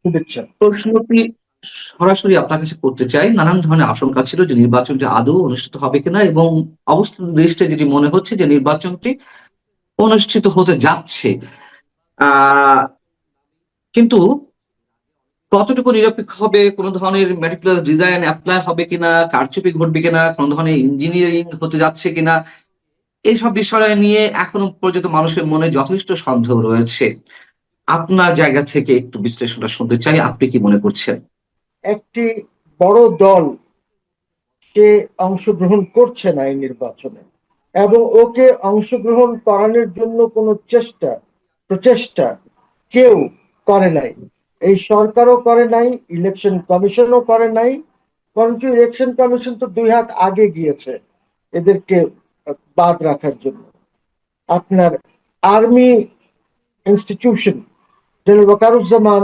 শুভেচ্ছা। প্রশ্নটি সরাসরি আপনার কাছে করতে চাই। নানান ধরনের আশঙ্কা ছিল যে নির্বাচনটি আদৌ অনুষ্ঠিত হবে কিনা, এবং অবস্থিত দৃষ্টে যেটি মনে হচ্ছে যে নির্বাচনটি অনুষ্ঠিত হতে যাচ্ছে। আহ কিন্তু কতটুকু নিরপেক্ষ হবে, কোন ধরনের ম্যাটিকুলাস ডিজাইন এপ্লাই হবে কিনা, কারচুপি ঘটবে কিনা, কোন ধরনের ইঞ্জিনিয়ারিং হতে যাচ্ছে কিনা, এইসব বিষয় নিয়ে এখনো পর্যন্ত মানুষের মনে যথেষ্ট সন্দেহ রয়েছে। আপনার জায়গা থেকে একটু বিশ্লেষণটা শুনতে চাই। আপনি কি মনে করছেন? একটি বড় দল সে অংশগ্রহণ করছে না এই নির্বাচনে, এবং ওকে অংশগ্রহণ করানোর জন্য কোনো প্রচেষ্টা কেউ করে নাই। এই সরকারও করে নাই, ইলেকশন কমিশনও করে নাই। বরঞ্চ ইলেকশন কমিশন তো 2 হাত আগে গিয়েছে এদেরকে বাদ রাখার জন্য। আপনার আর্মি ইনস্টিটিউশন জেনারেল ওয়াকারুজ্জামান,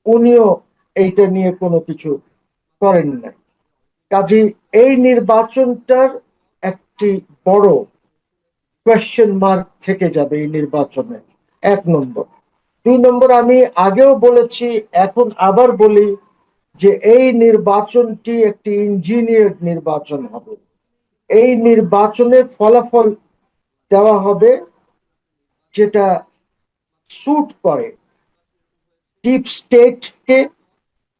উনিও এইটা নিয়ে কোনো কিছু করেন নাই। কাজে এই নির্বাচনটার একটি বড় কোয়েশ্চেন মার্ক থেকে যাবে এই নির্বাচনে। 1 নম্বর। 2 নম্বর, আমি আগেও বলেছি, এখন আবার বলি, যে এই নির্বাচনটি একটি ইঞ্জিনিয়ার নির্বাচন হবে। এই নির্বাচনে ফলাফল দেওয়া হবে যেটা স্যুট করে ডিপ স্টেটকে,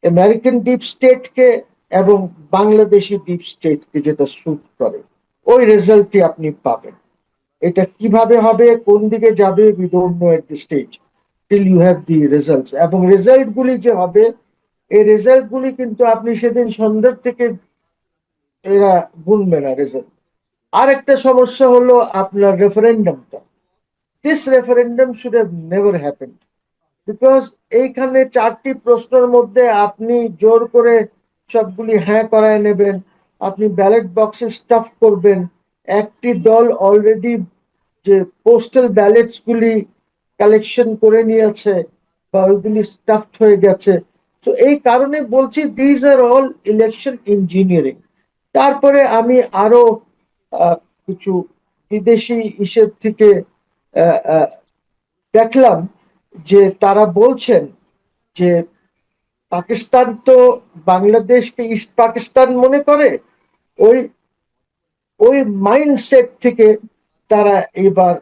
আমেরিকান ডিপ স্টেটকে এবং বাংলাদেশি ডিপ স্টেটকে, যেটা স্যুট করে ওই রেজাল্টটি আপনি পাবেন। এটা কিভাবে হবে, কোন দিকে যাবে, we don't know at the stage till you have the results. এবং রেজাল্ট গুলি যে হবে, এই রেজাল্ট গুলি কিন্তু আপনি সেদিন সন্ধ্যার থেকে এরা গুনবে না রেজাল্ট। আর একটা সমস্যা হলো আপনার রেফারেন্ডামটা। This referendum should have never happened, because এইখানে 4টি প্রশ্নের মধ্যে আপনি জোর করে সবগুলি হ্যাঁ করায় নেবেন, আপনি ব্যালট বক্সে স্টাফ করবেন। একটি দল অলরেডি যে পোস্টাল ব্যালেটস গুলি কালেকশন করে নিয়েছে বা ওইগুলি স্টাফড হয়ে গেছে। তো এই কারণে বলছি these are all election engineering. তারপরে আমি আরো কিছু বিদেশি হিসেব থেকে দেখলাম যে তারা বলছেন যে পাকিস্তান তো বাংলাদেশকে ইস্ট পাকিস্তান মনে করে। ওই ওই মাইন্ডসেট থেকে তারা এবার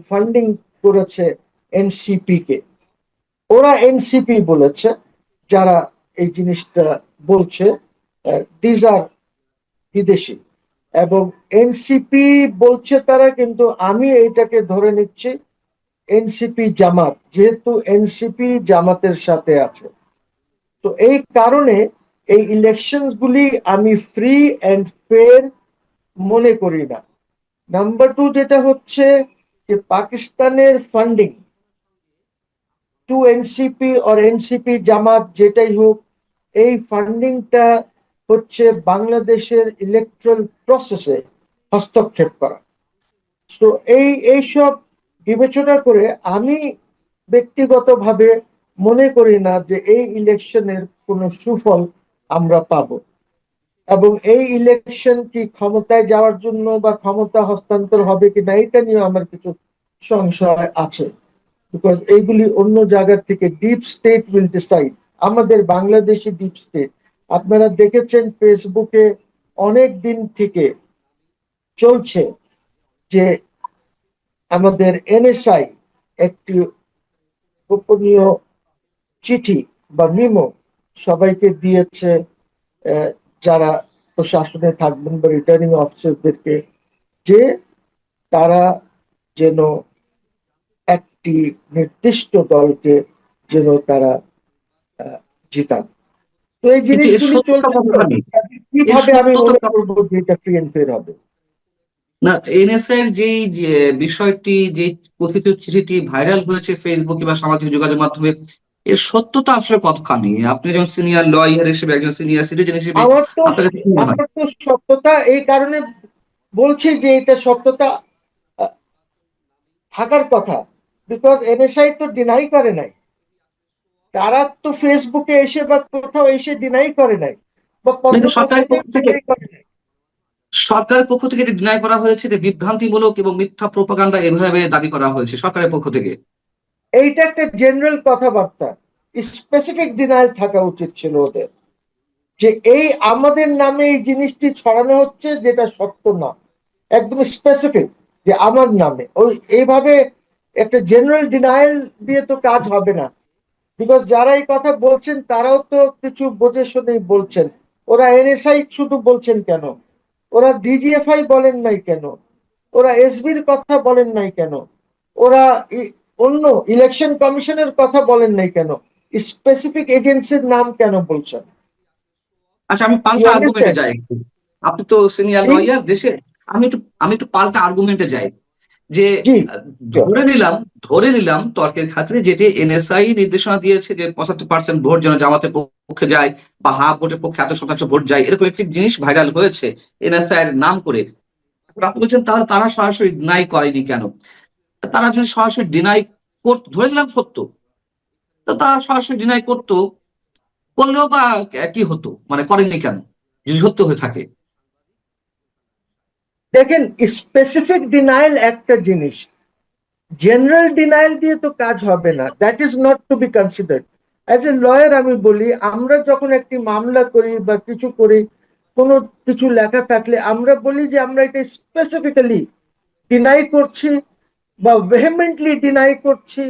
ফান্ডিং করেছে এনসিপি কে। ওরা এনসিপি বলেছে, যারা এই জিনিসটা বলছে দিজ আর বিদেশি। এবং এনসিপি বলছে তারা, কিন্তু আমি এইটাকে ধরে নিচ্ছি এনসিপি জামাত, যেহেতু এনসিপি জামাতের সাথে আছে। তো এই কারণে এই ইলেকশন গুলি আমি ফ্রি অ্যান্ড ফেয়ার মনে করি না। নাম্বার 2 যেটা হচ্ছে যে পাকিস্তানের ফান্ডিং টু এনসিপি আর এনসিপি জামাত যেটাই হোক, এই ফান্ডিংটা হচ্ছে বাংলাদেশের ইলেকট্রাল প্রসেসে হস্তক্ষেপ করা। তো এইসব বিবেচনা করে আমি ব্যক্তিগতভাবে মনে করি না যে এই ইলেকশনের কোনো সুফল আমরা পাব। এবং এই ইলেকশন কি ক্ষমতায় যাওয়ার জন্য বা ক্ষমতা হস্তান্তর হবে কিনা, এটা নিয়ে আমার কিছু সংশয় আছে। বিকজ এইগুলি অন্য জায়গার থেকে ডিপ স্টেট উইল ডিসাইড। আমাদের বাংলাদেশি ডিপ স্টেট, আপনারা দেখেছেন ফেসবুকে অনেক দিন থেকে চলছে যে আমাদের এনএসআই একটি গোপনীয় চিঠি বা মিমো সবাইকে দিয়েছে, যারা প্রশাসনে থাকবেন বা রিটার্নিং অফিসারদেরকে, যে তারা যেন একটি নির্দিষ্ট দলকে যেন তারা জিতান। তো এই কিন্তু এর জিনিসগুলি সত্যতা চলছে। কতখানি? এর কিভাবে আমি সত্যতা মনে করবো যে এটা ফ্রি এন্ড ফেয়ার হবে? না, এনএসআই এর যেই যে বিষয়টি, যে কথিত চিঠিটি ভাইরাল হয়েছে ফেসবুকে বা সামাজিক যোগাযোগ মাধ্যমে, এর সত্যতা আসলে কতখানি? আপনি একজন সিনিয়র লয়ার হিসেবে, একজন সিনিয়র সিটিজেন হিসেবে আমার তো আপনার কাছে কি মনে হয়? আমার তো সত্যতা এই কারণে বলছি যে এটা সত্যতা আহ, থাকার কথা, বিকজ এনএসআই তো ডিনাই করে নাই। তারা তো ফেসবুকে এসে বা কোথাও এসে ডিনাই করে নাই, বা পত্র কিন্তু সরকারের পত্রিকায় পক্ষ থেকে, ডিনাই করে নাই। সরকারের পক্ষ থেকে এটি ডিনাই করা হয়েছে যে বিভ্রান্তিমূলক এবং মিথ্যা প্রোপাগান্ডা এভাবে দাবি করা হয়েছে সরকারের পক্ষ থেকে। এইটা একটা জেনারেল কথাবার্তা। স্পেসিফিক ডিনায়াল থাকা উচিত ছিল ওদের, যে এই আমাদের নামে এই জিনিসটি ছড়ানো হচ্ছে যেটা সত্য না, একদম স্পেসিফিক যে আমার নামে। ওই এইভাবে একটা জেনারেল ডিনায়াল দিয়ে তো কাজ হবে না, বিকজ যারা এই কথা বলছেন তারাও তো কিছু বুঝে শুনেই বলছেন। ওরা এনএসআই শুধু বলছেন কেন, ওরা ডিজিএফআই বলেন নাই কেন, ওরা এসবির কথা বলেন নাই কেন, ওরা অন্য ইলেকশন কমিশনের কথা বলেন নাই কেন, স্পেসিফিক এজেন্সির নাম কেন বলছেন? আচ্ছা, আমি ইউ পাল্টা আর্গুমেন্টে আন্ডারস্ট্যান্ড? যাই একটু। আপনি তো সিনিয়র প্লিজ। লয়ার দেশে। আমি একটু পাল্টা আর্গুমেন্টে যাই যে জি। আহ, ধরে নিলাম তর্কের খাতিরে যেটি এনএসআই নির্দেশনা দিয়েছে যে 75% ভোট যেন জামাতের পক্ষে যায়, বা হাফ ভোটের পক্ষে এত শতাংশ ভোট যায়, এরকম একটি জিনিস ভাইরাল হয়েছে এনএসআই এর নাম করে। এখন আপনি বলছেন তারা তারা সরাসরি ডিনাই করেনি কেন? তারা যদি সরাসরি ডিনাই করতো, ধরে নিলাম সত্য, তো তারা সরাসরি ডিনাই করলেও বা কি হতো, মানে করেননি কেন যদি সত্য হয়ে থাকে? দেখেন, স্পেসিফিক ডিনায়াল একটা জিনিস, জেনারেল ডিনায়াল দিয়ে তো কাজ হবে না, that is not to be considered. As a lawyer আমি বলি, আমরা যখন একটি মামলা করি বা কিছু করি, কোনো কিছু লেখা থাকলে আমরা বলি যে আমরা এটা স্পেসিফিক্যালি ডিনাই করছি বা ভেহেমেন্টলি ডিনাই করছি,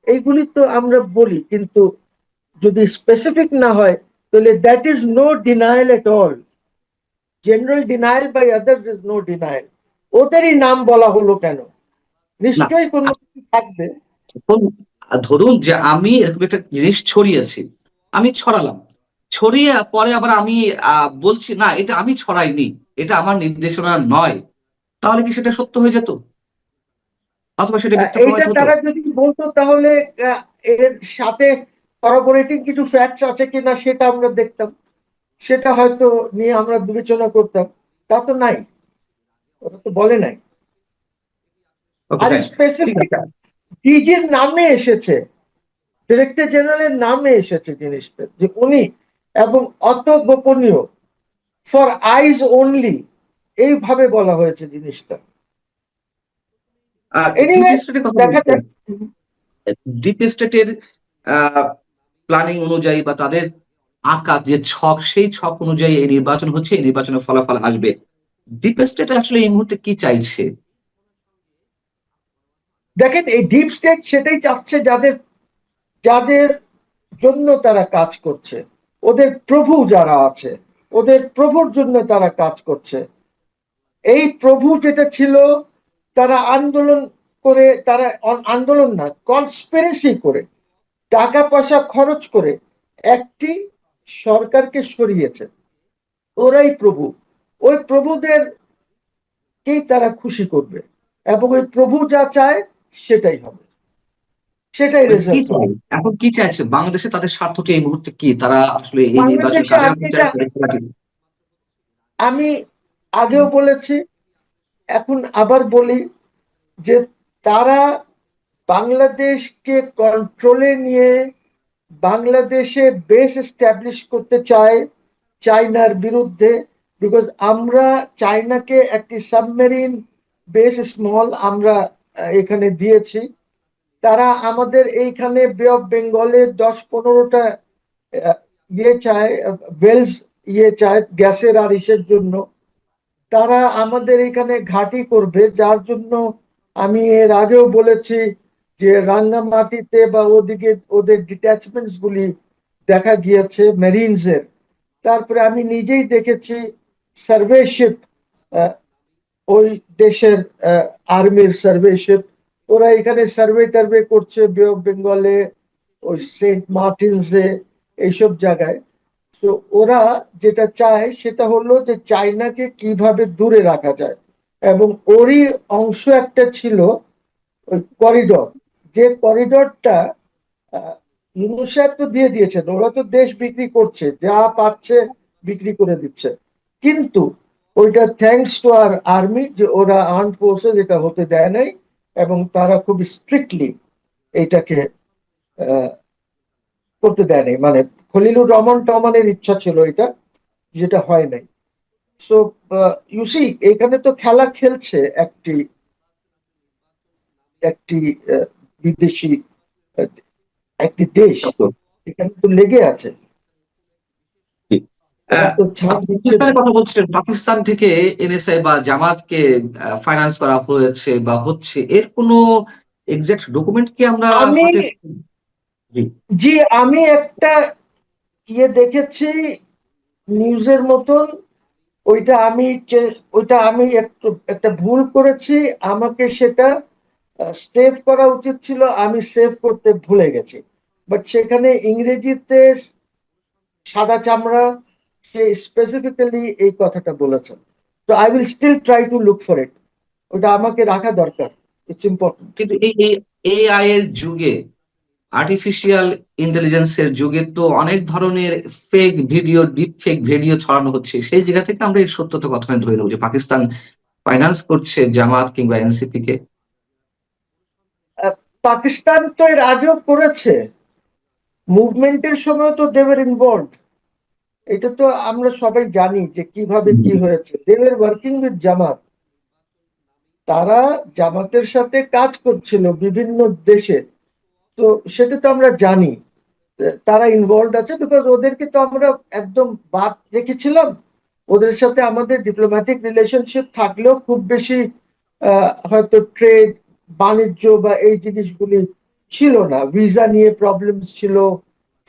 এইগুলি তো আমরা বলি। কিন্তু যদি স্পেসিফিক না হয়, তাহলে that is no denial at all. General denial by others is no denial. ওদেরই নাম বলা হলো কেন? না, নিশ্চয়ই কোনো কিছু থাকবে। এখন ধরুন যে আমি এরকম একটা জিনিস ছড়িয়েছি, আমি ছড়ালাম, ছড়িয়ে পরে আবার আমি বলছি না এটা আমি ছড়াইনি, এটা আমার নির্দেশনা নয়, তাহলে কি সেটা সত্য হয়ে যেত, অথবা সেটা মিথ্যা এইটা প্রমাণিত হতো? তারা যদি বলতো তাহলে আহ, এর সাথে করবোরেটিং কিছু ফ্যাক্টস আছে কিনা সেটা আমরা দেখতাম, সেটা হয়তো নিয়ে আমরা বিবেচনা করতাম। তা তো নাই, ওটা তো বলে নাই। ওকে, আর ফাইন, ঠিক স্পেসিফিক আছে। ডিজির নামে এসেছে, ডিরেক্টর জেনারেলের নামে এসেছে জিনিসটা, যে উনি, এবং অত গোপনীয়, ফর আইজ অনলি, এইভাবে বলা হয়েছে জিনিসটা। আর ডিপ এনিওয়ে, স্টেটের কথা দেখা বলছেন, যাক। ডিপ স্টেটের প্ল্যানিং অনুযায়ী বা তাদের আঁকা যে ছক, সেই ছক অনুযায়ী এই নির্বাচন হচ্ছে, এই নির্বাচনের ফলাফল আসবে। ডিপ স্টেট আসলে এই মুহূর্তে কি চাইছে? দেখেন, এই ডিপ স্টেট সেটাই চাচ্ছে যাদের যাদের জন্য তারা কাজ করছে, ওদের প্রভু যারা আছে, ওদের প্রভুর জন্য তারা কাজ করছে। এই প্রভু যেটা ছিল, তারা আন্দোলন করে, তারা আন্দোলন না, কনস্পিরেসি করে, টাকা পয়সা খরচ করে একটি সরকারকে সরিয়েছে। ওরাই প্রভু। ওই প্রভুদেরকেই তারা খুশি করবে, এবং ওই প্রভু যা চায় সেটাই হবে, সেটাই ওই কি রেজাল্ট চাই, হবে। এখন কি চাইছে বাংলাদেশে, তাদের স্বার্থটি এই মুহূর্তে কি, তারা আসলে এই নির্বাচন বাংলাদেশে কাদের আমি হাতে চায়, এটা, তাদের খেলাটি? আমি আগেও বলেছি, এখন আবার বলি, যে তারা বাংলাদেশকে কন্ট্রোলে নিয়ে বাংলাদেশে বেস এস্টাবলিশ করতে চায় চায়নার বিরুদ্ধে। বিকজ আমরা চায়নাকে একটি সাবমেরিন বেস, স্মল, আমরা এখানে দিয়েছি। তারা আমাদের এইখানে বে অফ বেঙ্গলে 10-15টা ইয়ে চায়, ওয়েলস ইয়ে চায় গ্যাসের আর ইসের জন্য। তারা আমাদের এখানে ঘাঁটি করবে, যার জন্য আমি এর আগেও বলেছি যে রাঙ্গামাটিতে বা ওদিকে ওদের ডিট্যাচমেন্টস গুলি দেখা গিয়েছে মেরিনস এর। তারপরে আমি নিজেই দেখেছি সার্ভে শিপ, ওই দেশের আর্মির সার্ভে শিপ, ওরা এখানে সার্ভে টার্ভে করছে বে অফ বেঙ্গলে, ওই সেন্ট মার্টিনসে, এইসব জায়গায়। তো ওরা যেটা চায় সেটা হলো যে চায়নাকে কিভাবে দূরে রাখা যায়, এবং ওরই অংশ একটা ছিল ওই করিডর, যে করিডরটা ইউনূস সাহেব তো দিয়ে দিয়েছেন, ওরা তো দেশ বিক্রি করছে, যা পাচ্ছে বিক্রি করে দিচ্ছে। কিন্তু ওইটা থ্যাঙ্কস টু আর আর্মি, যে ওরা আর্ম ফোর্সেস এটা হতে দেয় নাই, এবং তারা খুব স্ট্রিক্টলি এইটাকে আহ, করতে দেয় নাই। মানে খলিলুর রহমান টমানের ইচ্ছা ছিল এটা, যেটা হয় নাই। সো ইউসি, এখানে তো খেলা খেলছে একটি একটি বিদেশি আহ, একটি দেশ। এখানে তো লেগে আছে, ওরা আহ, তো ছাড় আপনি দিচ্ছে না। পাকিস্তানের কথা বলছিলেন, পাকিস্তান থেকে এনএসআই বা জামাতকে ফাইন্যান্স করা হয়েছে বা হচ্ছে, এর কোনো এক্সাক্ট ডকুমেন্ট কি আমরা আমি হাতে? জি। জি আমি একটা দেখেছি নিউজের মতন। ওইটা আমি একটু একটা ভুল করেছি। আমাকে সেটা সেভ করা উচিত ছিল, আমি সেভ করতে ভুলে গেছি। বাট সেখানে ইংরেজিতে সাদা চামড়া সে স্পেসিফিক্যালি এই কথাটা বলেছেন। তো I will still try to look for it. ওটা আমাকে রাখা দরকার, ইটস ইম্পর্টেন্ট। কিন্তু এই এআই এর যুগে, আর্টিফিশিয়াল ইন্টেলিজেন্সের যুগে তো অনেক ধরনের fake video, deep fake video ছড়ানো হচ্ছে। সেই জায়গা থেকে আমরা এই সত্যতা কথাটা ধরে নেবো যে পাকিস্তান ফাইন্যান্স করছে জামাত কিংবা এনসিপি কে। পাকিস্তান তো এর আগেও করেছে, মুভমেন্টের সময় তো দেওয়ার ইনভলভ। এটা তো আমরা সবাই জানি যে কিভাবে কি হয়েছে। দেওয়ার ওয়ার্কিং উইথ জামাত, তারা জামাতের সাথে কাজ করছিল বিভিন্ন দেশে। তো সেটা তো আমরা জানি, তারা ইনভলভ আছে, বিকজ ওদেরকে তো আমরা একদম বাদ রেখেছিলাম। ওদের সাথে আমাদের ডিপ্লোম্যাটিক রিলেশনশিপ থাকলেও খুব বেশি হয়তো ট্রেড, বাণিজ্য বা এই জিনিসগুলি ছিল না। ভিসা নিয়ে প্রবলেম ছিল,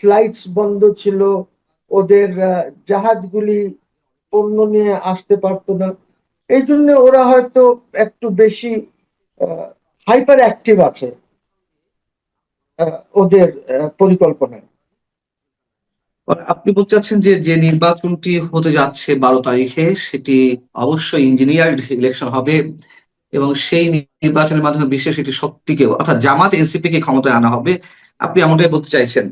ফ্লাইটস বন্ধ ছিল, ওদের জাহাজগুলি পণ্য নিয়ে আসতে পারতো না। এই জন্য ওরা হয়তো একটু বেশি হাইপার অ্যাক্টিভ আছে ওদের পরিকল্পনায়। আপনি বলতে চাচ্ছেন যে যে নির্বাচনটি হতে যাচ্ছে 12 তারিখে, সেটি অবশ্যই ইঞ্জিনিয়ার্ড ইলেকশন হবে এবং সেই নির্বাচনের মাধ্যমে বিশেষ এটি শক্তিকে, অর্থাৎ জামাত এনসিপি কে ক্ষমতায় আনা হবে। আপনি এমনটাই বলতে চাইছেন?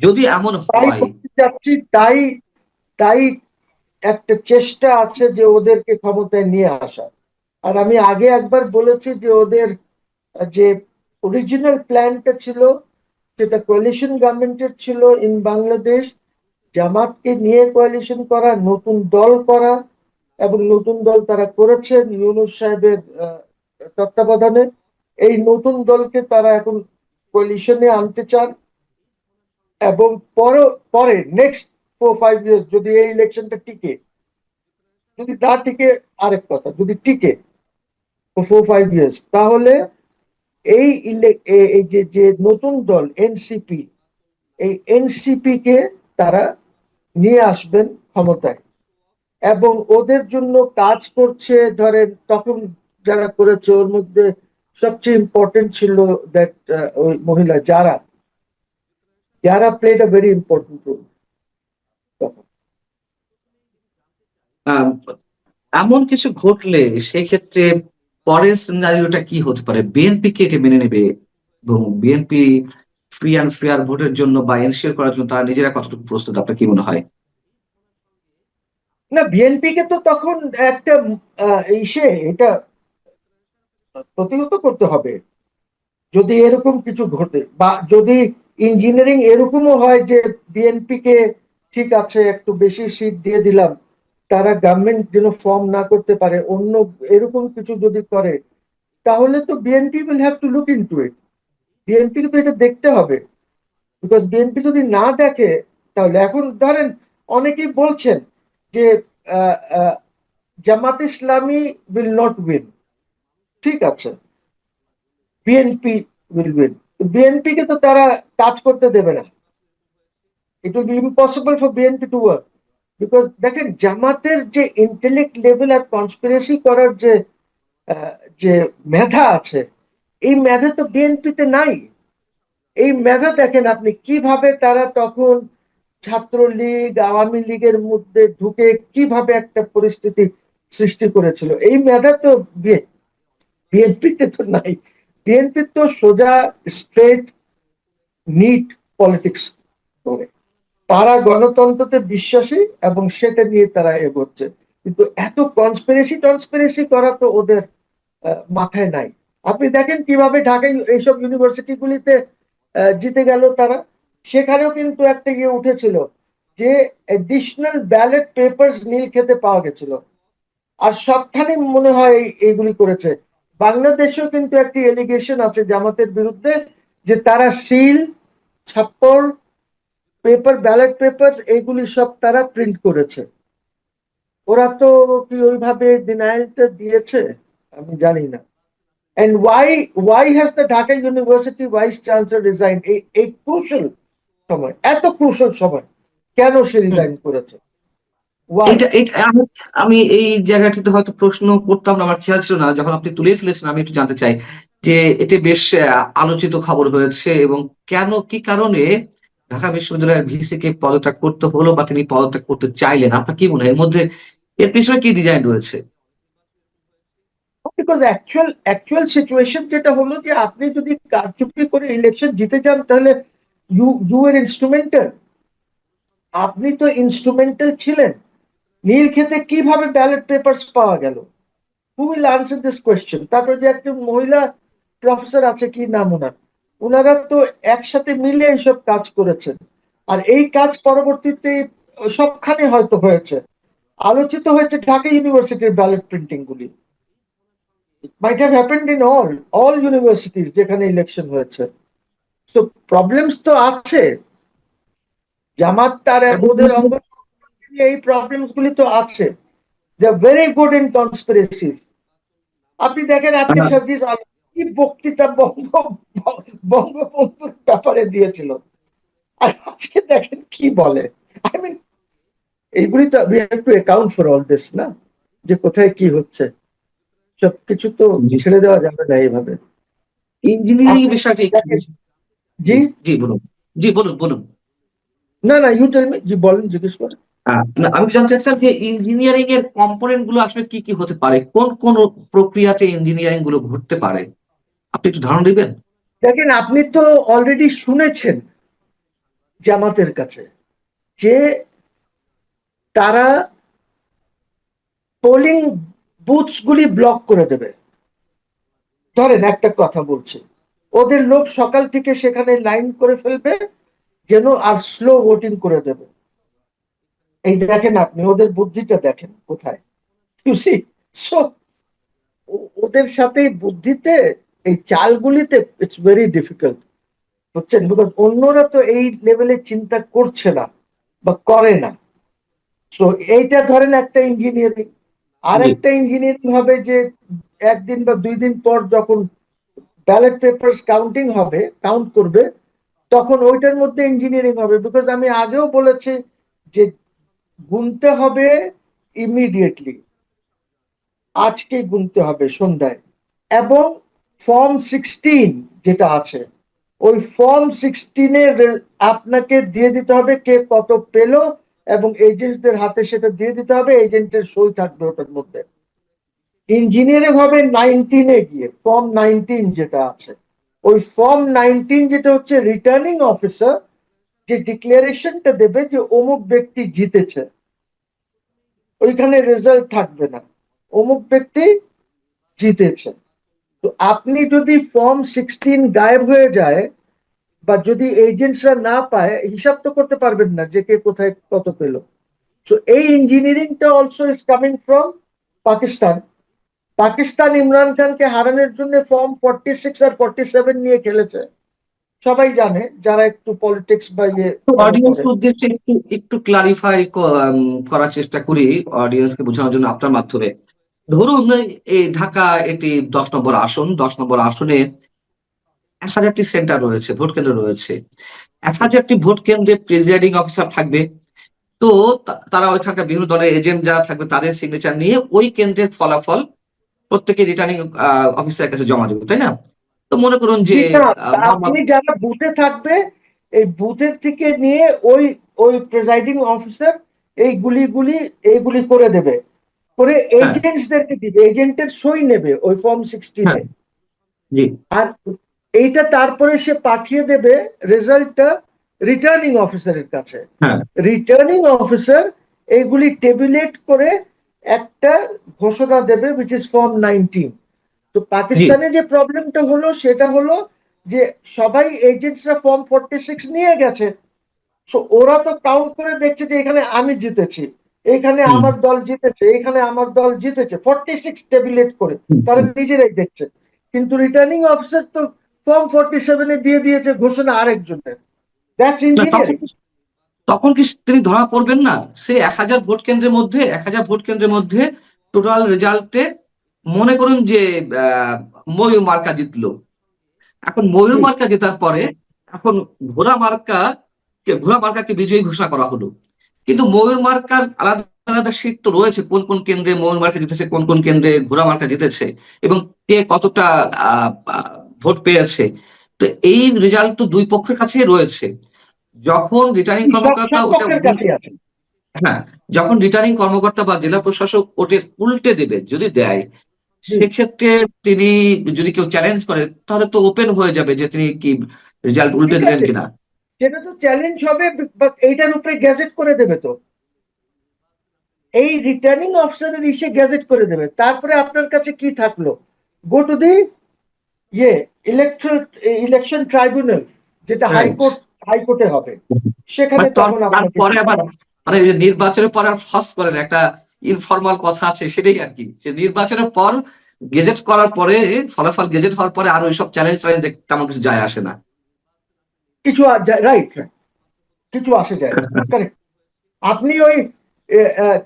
যদি এমন তাই হয়, বলতে চাচ্ছি, তাই তাই একটা চেষ্টা আছে যে ওদেরকে ক্ষমতায় নিয়ে আসা। আর আমি আগে একবার বলেছি যে ওদের যে অরিজিনাল প্ল্যানটা ছিল, সেটা কোয়ালিশন গভর্নমেন্টের ছিল ইন বাংলাদেশ। জামাতকে নিয়ে কোয়ালিশন করা, নতুন দল করা, এবং নতুন দল তারা করেছেন ইউনূস সাহেবের তত্ত্বাবধানে। এই নতুন দলকে তারা এখন কোয়ালিশনে আনতে চান, এবং পরে পরে নেক্সট 4-5 ইয়ার্স যদি এই ইলেকশনটা টিকে, যদি না টিকে আরেক কথা, যদি টিকে 4-5 ইয়ার্স, তাহলে এই যে যে নতুন দল এনসিপি, এই এনসিপি কে তারা নিয়ে আসবেন ক্ষমতায়। এবং ওদের জন্য কাজ করছে, ধরেন তখন যারা করেছে ওর মধ্যে সবচেয়ে ইম্পর্টেন্ট ছিল দ্যাট ওই মহিলা যারা যারা played a very important role তখন। আহ, এমন কিছু ঘটলে সেই ক্ষেত্রে পরের সিনারিওটা কি হতে পারে? বিএনপি কে এটি মেনে নেবে এবং বিএনপি ফ্রি অ্যান্ড ফেয়ার ভোটের জন্য বা এনশিওর করার জন্য তারা নিজেরা কতটুকু প্রস্তুত, আপনার কি মনে হয়? না, বিএনপি কে তো তখন একটা এটা প্রতিহত করতে হবে যদি এরকম কিছু ঘটে, বা যদি ইঞ্জিনিয়ারিং এরকমও হয় যে বিএনপি কে ঠিক আছে একটু বেশি সিট দিয়ে দিলাম, তারা গভর্নমেন্ট যেন ফর্ম না করতে পারে, অন্য এরকম কিছু যদি করে, তাহলে তো BNP will have to look into it. BNP তো এটা দেখতে হবে। বিকজ বিএনপি যদি না দেখে, তাহলে এখন ধরেন অনেকেই বলছেন যে আহ, আহ, Jamaat Islami will not win. ঠিক আছে, বিএনপি উইল উইন। বিএনপি কে তো তারা কাজ করতে দেবে না। It will be impossible for BNP to work. Because দেখেন জামাতের যে ইন্টেলেক্ট লেভেল আর কনস্পিরেসি করার যে আহ, যে মেধা আছে, এই মেধা তো বিএনপিতে নাই। এই মেধা দেখেন আপনি কিভাবে তারা তখন ছাত্রলীগ আওয়ামী লীগের মধ্যে ঢুকে কিভাবে একটা পরিস্থিতি সৃষ্টি করেছিল। এই মেধা তো বিএনপিতে তো নাই। বিএনপি তো সোজা স্ট্রেট নিট পলিটিক্স করে, তারা গণতন্ত্রতে বিশ্বাসী এবং সেটা নিয়ে তারা এগোচ্ছে। কিন্তু এত টনস্পিরেসি করা তো ওদের মাথায় নাই। আপনি দেখেন কিভাবে ঢাকায় এইসব ইউনিভার্সিটি গুলিতে জিতে গেল তারা। সেখানেও কিন্তু একটা ইয়ে উঠেছিল যে এডিশনাল ব্যালট পেপার নীল খেতে পাওয়া গেছিল। আর সবখানে মনে হয় এইগুলি করেছে। বাংলাদেশেও কিন্তু একটি এলিগেশন আছে জামাতের বিরুদ্ধে যে তারা সিল, ছাপ্পর পেপার, ব্যালট পেপার, এগুলি সব তারা প্রিন্ট করেছে। ওরা তো কি ওইভাবে ডিনায়ালটা দিয়েছে? আমি জানি না। And why has the Dhaka University vice chancellor resigned? এই ক্রুশাল সময়, এত ক্রুশাল সময় কেন সে রিজাইন করেছে? Why? এটা এটা আমি এই জায়গাটিতে হয়তো প্রশ্ন করতাম না, আমার খেয়াল ছিল না, যখন আপনি তুলে ফেলেছেন আমি একটু জানতে চাই যে এটি বেশ আলোচিত খবর হয়েছে, এবং কেন, কি কারণে ঢাকা বিশ্ববিদ্যালয়ের ভিসি কে পদত্যাগ করতে হলো বা তিনি পদত্যাগ করতে চাইলেন, আপনার কি মনে হয় এর মধ্যে, এর পিছনে কি ডিজাইন রয়েছে? বিকজ অ্যাকচুয়াল সিচুয়েশন যেটা হলো যে আপনি যদি কারচুপি করে ইলেকশন জিতে যান তাহলে ইউ এর ইনস্ট্রুমেন্টাল। আপনি তো ইনস্ট্রুমেন্টাল ছিলেন। নীলক্ষেতে কিভাবে ব্যালট পেপারস পাওয়া গেল? Who will answer this question? তারপর যে একজন মহিলা প্রফেসর আছে, কি নাম ওনার, ওনারা তো একসাথে মিলে এইসব কাজ করেছেন। আর এই কাজ পরবর্তীতে সবখানে হয়তো হয়েছে, আলোচিত হয়েছে ঢাকা ইউনিভার্সিটির ব্যালট প্রিন্টিং গুলি। It might have happened in all universities যেখানে ইলেকশন হয়েছে। তো প্রবলেমস তো আছে। জামাত তার ওদের অঙ্গ, এই প্রবলেমস গুলি তো আছে। They are very good in conspiracy. আপনি দেখেন আজকে সার্জিস আলম কি বক্তৃতা বঙ্গবন্ধুর ব্যাপারে দিয়েছিল, আর আজকে দেখেন কি বলে। আই মিন, এইগুলি তো we have two account for all this, না? যে কোথায় কি হচ্ছে, সবকিছু তো ছেড়ে দেওয়া যাবে না এইভাবে। ইঞ্জিনিয়ারিং আপনি বিষয়টি একটু দেখেন। জি, জি বলুন, জি বলুন বলুন। না না, ইউ টেল মি, জি বলেন, জিজ্ঞেস করেন। না, আমি জানতে চাচ্ছিলাম যে ইঞ্জিনিয়ারিং এর কম্পোনেন্ট গুলো আসলে কি কি হতে পারে, কোন কোন প্রক্রিয়াতে ইঞ্জিনিয়ারিং গুলো ঘটতে পারে, আপনি একটু ধারণা দিবেন? দেখেন, আপনি তো অলরেডি শুনেছেন জামাতের কাছে যে তারা পোলিং বুথস গুলি ব্লক করে দেবে। ধরেন একটা কথা বলছি, ওদের লোক সকাল থেকে সেখানে লাইন করে ফেলবে যেন, আর স্লো ভোটিং করে দেবে। এই দেখেন, আপনি ওদের বুদ্ধিটা দেখেন কোথায়। ইউ সি, সো ওদের সাথে বুদ্ধিতে, এই চালগুলিতে ইটস ভেরি ডিফিকাল্ট, বুঝছেন? বিকজ অন্যরা তো এই লেভেলে চিন্তা করছে না বা করে না। তো এইটা ধরেন একটা ইঞ্জিনিয়ারিং। আর জি একটা ইঞ্জিনিয়ারিং হবে যে একদিন বা 2 দিন পর যখন ব্যালট পেপার কাউন্টিং হবে, কাউন্ট করবে, তখন ওইটার মধ্যে ইঞ্জিনিয়ারিং হবে। বিকজ আমি আগেও বলেছি যে গুনতে হবে ইমিডিয়েটলি, আজকে গুনতে হবে সন্ধ্যায়। এবং ফর্ম 16 যেটা আছে, ওই ফর্ম 16 আপনাকে দিয়ে দিতে হবে কে কত পেল, এবং এজেন্টদের হাতে সেটা দিয়ে দিতে হবে, এজেন্টের সই থাকবে ওটার মধ্যে। ইঞ্জিনিয়ারিং হবে 19-এ গিয়ে, ফর্ম 19 যেটা আছে, ওই ফর্ম 19 যেটা হচ্ছে রিটার্নিং অফিসার যে ডিক্লারেশনটা দেবে যে অমুক ব্যক্তি জিতেছে, ওইখানে রেজাল্ট থাকবে না, অমুক ব্যক্তি জিতেছে। তো আপনি যদি ফর্ম 16 গায়েব হয়ে যায়, বা যদি এজেন্টসরা না পায়, হিসাব তো করতে পারবেন না যে কে কোথায় কত পেল। তো এই ইঞ্জিনিয়ারিংটা also is coming from Pakistan. Pakistan Imran খানকে হারানোর জন্য ফর্ম 46 আর 47 নিয়ে খেলেছে, সবাই জানে যারা একটু পলিটিক্স বা ইয়ে তো ফলো অডিয়েন্স করে। উদ্দেশ্যে একটু একটু ক্লারিফাই করার চেষ্টা করি অডিয়েন্সকে বোঝানোর জন্য আপনার মাধ্যমে। ধরুন এই ঢাকা এটি 10 নম্বর আসন, 10 নম্বর আসনে 1000টি সেন্টার রয়েছে, ভোট কেন্দ্র রয়েছে, 1000টি ভোট কেন্দ্রে প্রিজাইডিং অফিসার থাকবে। তো তারা ওইখানকার বিভিন্ন দলের এজেন্ট যারা থাকবে তাদের সিগনেচার নিয়ে ওই কেন্দ্রের ফলাফল প্রত্যেকে রিটার্নিং অফিসারের কাছে জমা দেবে, তাই না? তো মনে করুন যে জি না, মোহাম্মদ, আপনি যারা বুথে থাকবে, এই বুথের থেকে নিয়ে ওই ওই প্রেসাইডিং অফিসার এই এইগুলি করে দেবে, করে হ্যাঁ এজেন্টসদেরকে দিবে, এজেন্টের সই নেবে ওই ফর্ম 16-এ। হ্যাঁ জি আর এইটা তারপরে সে পাঠিয়ে দেবে রেজাল্টটা রিটার্নিং অফিসারের কাছে। হ্যাঁ রিটার্নিং অফিসার এইগুলি টেবিলেট করে একটা ঘোষণা দেবে, উইচ ইজ ফর্ম 19। তো জি পাকিস্তানে যে প্রবলেমটা হলো সেটা হলো যে সবাই এজেন্টসরা ফর্ম 46 নিয়ে গেছে। তো ওরা তো কাউন্ট করে দেখছে যে এখানে আমি জিতেছি, এখানে হুম আমার দল জিতেছে, এখানে আমার দল জিতেছে, 46 টেবিলেট করে হুম, তারা হুম। নিজেরাই দেখছে। কিন্তু রিটার্নিং অফিসার তো ফর্ম 47-এ দিয়ে দিয়েছে ঘোষণা আরেকজনের। দ্যাটস না, তখন ইঞ্জিনিয়ারিং। তখন কি তিনি ধরা পড়বেন না? সে 1000 ভোট কেন্দ্রের মধ্যে 1000 ভোট কেন্দ্রের মধ্যে টোটাল রেজাল্টে মনে করুন যে আহ, ময়ূর মার্কা জিতলো। এখন ময়ূর জি, মার্কা জেতার পরে এখন ঘোড়া মার্কা ঘোড়া মার্কাকে বিজয়ী ঘোষণা করা হলো। কিন্তু ময়ূর মার্কার আলাদা আলাদা সিট তো রয়েছে, কোন কোন কেন্দ্রে ময়ূর মার্কা জিতেছে, কোন কোন কেন্দ্রে ঘোড়া মার্কা জিতেছে, এবং কে কতটা আহ, আহ, ভোট পেয়েছে। তো এই রেজাল্ট তো দুই পক্ষের কাছেই রয়েছে। যখন রিটার্নিং সব কর্মকর্তা সব ওটা পক্ষের কাছে আছে। হ্যাঁ, যখন রিটার্নিং কর্মকর্তা বা জেলা প্রশাসক ওটা উল্টে দেবে, যদি দেয়, জি, সেক্ষেত্রে তিনি যদি কেউ চ্যালেঞ্জ করে তাহলে তো ওপেন হয়ে যাবে যে তিনি কি রেজাল্ট উল্টে ঠিক দিলেন আছে, কিনা। সেটা তো চ্যালেঞ্জ হবে, বাট এইটার উপরে গ্যাজেট করে দেবে তো, এই রিটার্নিং অফিসারের ইসে গ্যাজেট করে দেবে, তারপরে আপনার কাছে কি থাকলো, গো টু দি ইয়ে ইলেকট্রাল ইলেকশন ট্রাইব্যুনাল, যেটা রাইট। হাইকোর্টে হবে, সেখানে মানে তখন আপনাকে তারপরে আবার মানে এই যে নির্বাচনের পর আর ফাঁস করেন একটা ইনফরমাল কথা আছে, সেটাই আর কি, যে নির্বাচনের পর গেজেট করার পরে, ফলাফল গেজেট হওয়ার পরে আর ওইসব চ্যালেঞ্জ ফ্যালেঞ্জ তেমন কিছু যায় আসে না। কিছু রাইট, কিছু আসে যায় না, কারেক্ট। আপনি ওই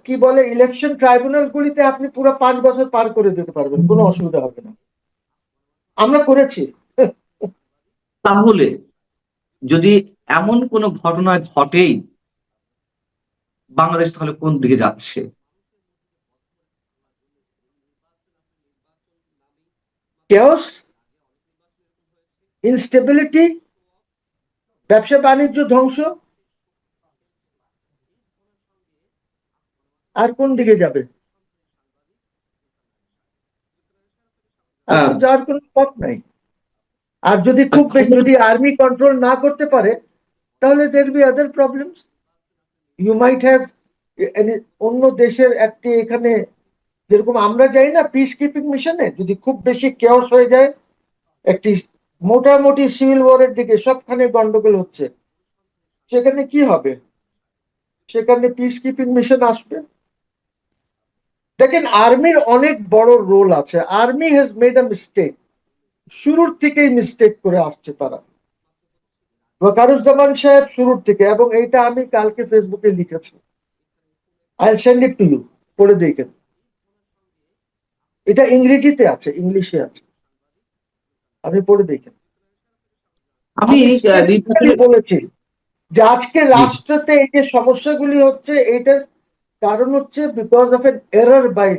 কি বলে ইলেকশন ট্রাইব্যুনাল গুলিতে আপনি পুরো 5 বছর পার করে যেতে পারবেন, কোনো অসুবিধা হবে না, আমরা করেছি। তাহলে যদি এমন কোনো ঘটনা ঘটেই, বাংলাদেশ তাহলে কোন দিকে যাচ্ছে? কেওস, ইনস্টেবিলিটি, ব্যবসা বাণিজ্য ধ্বংস, আর কোন দিকে যাবে? আর আহ, তো যাওয়ার কোনো পথ নাই। আর যদি খুব বেশি খবর যদি আর্মি কন্ট্রোল না করতে পারে, তাহলে there be other problems. You might have অন্য দেশের একটি এখানে, যেরকম আমরা যাই না পিস কিপিং মিশনে, যদি খুব বেশি কেওস হয়ে যায়, একটি মোটামুটি সিভিল ওয়ারের দিকে সবখানে গন্ডগোল হচ্ছে, সেখানে কি হবে? সেখানে পিস কিপিং মিশন আসবে। দেখেন, আর্মির অনেক বড় রোল আছে, army has made a mistake, শুরুর থেকেই মিস্টেক করে আসছে তারা। ওয়াকারুজ্জামান সাহেব শুরুর থেকে, এবং এইটা আমি কালকে ফেসবুকে লিখেছি, I send it to you, পড়ে দেখেন। এটা ইংরেজিতে আছে, ইংলিশে আছে, আপনি পড়ে দেখেন। আমি আমি স্পেসিফিক্যালি নির্বাচনের বলেছি যে আজকে জি, রাষ্ট্রতে এই যে সমস্যাগুলি হচ্ছে, এটার কারণ হচ্ছে because of an error by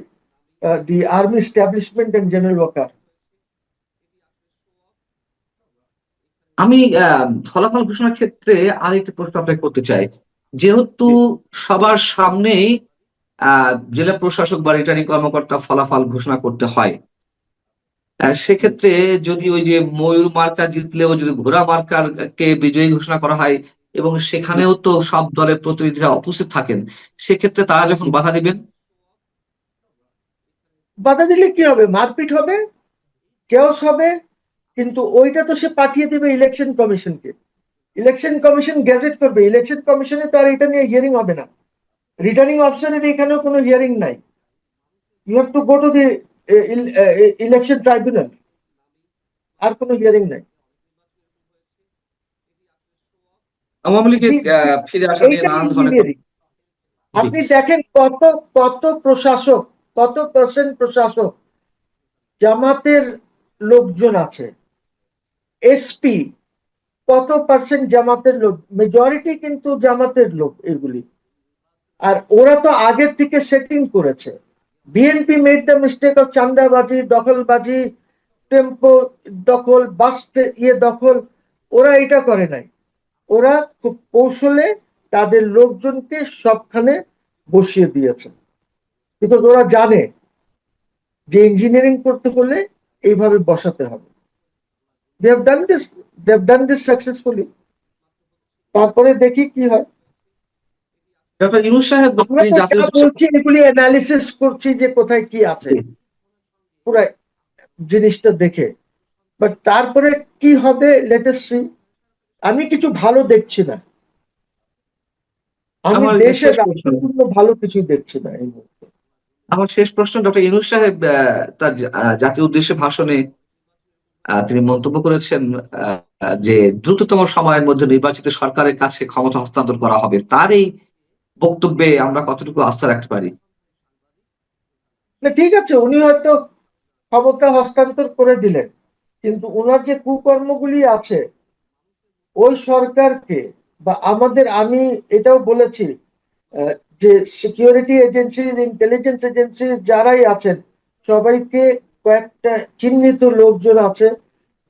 the army establishment and general Waker. আমি ফলাফল ঘোষণার ক্ষেত্রে আরেকটি প্রশ্ন আপনাকে করতে চাই। যেহেতু সবার সামনেই জেলা প্রশাসক বা রিটার্নিং কর্মকর্তা ফলাফল ঘোষণা করতে হয়, সেক্ষেত্রে যদি ওই যে ময়ূর মার্কা জিতলেও যদি ঘোড়া মার্কার কে বিজয়ী ঘোষণা করা হয়, এবং সেখানেও তো সব দলের প্রতিনিধিরা উপস্থিত থাকেন, সেক্ষেত্রে তারা যখন বাধা দিবেন। বাধা দিলে কি হবে? মারপিট হবে, কেওস হবে, কিন্তু ওইটা তো সে পাঠিয়ে দেবে ইলেকশন কমিশনকে, ইলেকশন কমিশন গ্যাজেট করবে, ইলেকশন কমিশনে তো আর এটা নিয়ে হিয়ারিং হবে না, রিটার্নিং অফিসারের এখানেও কোনো হিয়ারিং নাই, you have to go to the election tribunal, আর কোনো হিয়ারিং নাই। আওয়ামী লীগের ফিরে আসা নিয়ে এইটা নানান ধরনের কথা। ইঞ্জিনিয়ারিং। জি। আপনি দেখেন কত কত প্রশাসক, কত পার্সেন্ট প্রশাসক জামাতের লোকজন আছে, এসপি কত পার্সেন্ট জামাতের লোক, মেজরিটি কিন্তু জামাতের লোক এগুলি। আর ওরা তো আগের থেকে সেটিং করেছে। BNP made the mistake of চান্দাবাজি, দখলবাজি, টেম্পো দখল, বাস দখল, ওরা এটা করে নাই। ওরা খুব কৌশলে তাদের লোকজনকে সবখানে বসিয়ে দিয়েছে, বিকজ ওরা জানে যে ইঞ্জিনিয়ারিং করতে হলে এইভাবে বসাতে হবে। They have done this, they have done this successfully. তারপরে দেখি কি হয়। ডক্টর ইউনূস সাহেব আমরা তিনি তো জাতীয় যা উদ্দেশ্যে বলছি এগুলি অ্যানালিসিস করছি যে কোথায় কি আছে, পুরো জিনিসটা দেখে, বাট তারপরে কি হবে লেটেস্ট সি। আমি কিছু ভালো দেখছি না, আমি আমার দেশের শেষ প্রশ্ন রাষ্ট্রের জন্য ভালো কিছু দেখছি না এই মুহূর্তে। আমার শেষ প্রশ্ন ডক্টর ইউনূস সাহেব তার জাতীয় উদ্দেশ্যে ভাষণে তিনি মন্তব্য করেছেন যে দ্রুততম সময়ের মধ্যে নির্বাচিত সরকারের কাছে ক্ষমতা হস্তান্তর করা হবে। তার এই বক্তব্যে আমরা কতটুকু আস্থা রাখতে পারি? না, ঠিক আছে, উনি হয়তো ক্ষমতা হস্তান্তর করে দিলেন, কিন্তু ওনার যে কুকর্মগুলি আছে ওই সরকারকে বা আমাদের, আমি এটাও বলেছি, আহ, যে সিকিউরিটি এজেন্সি, ইন্টেলিজেন্স এজেন্সি যারাই আছেন সবাইকে, কয়েকটা চিহ্নিত লোকজন আছে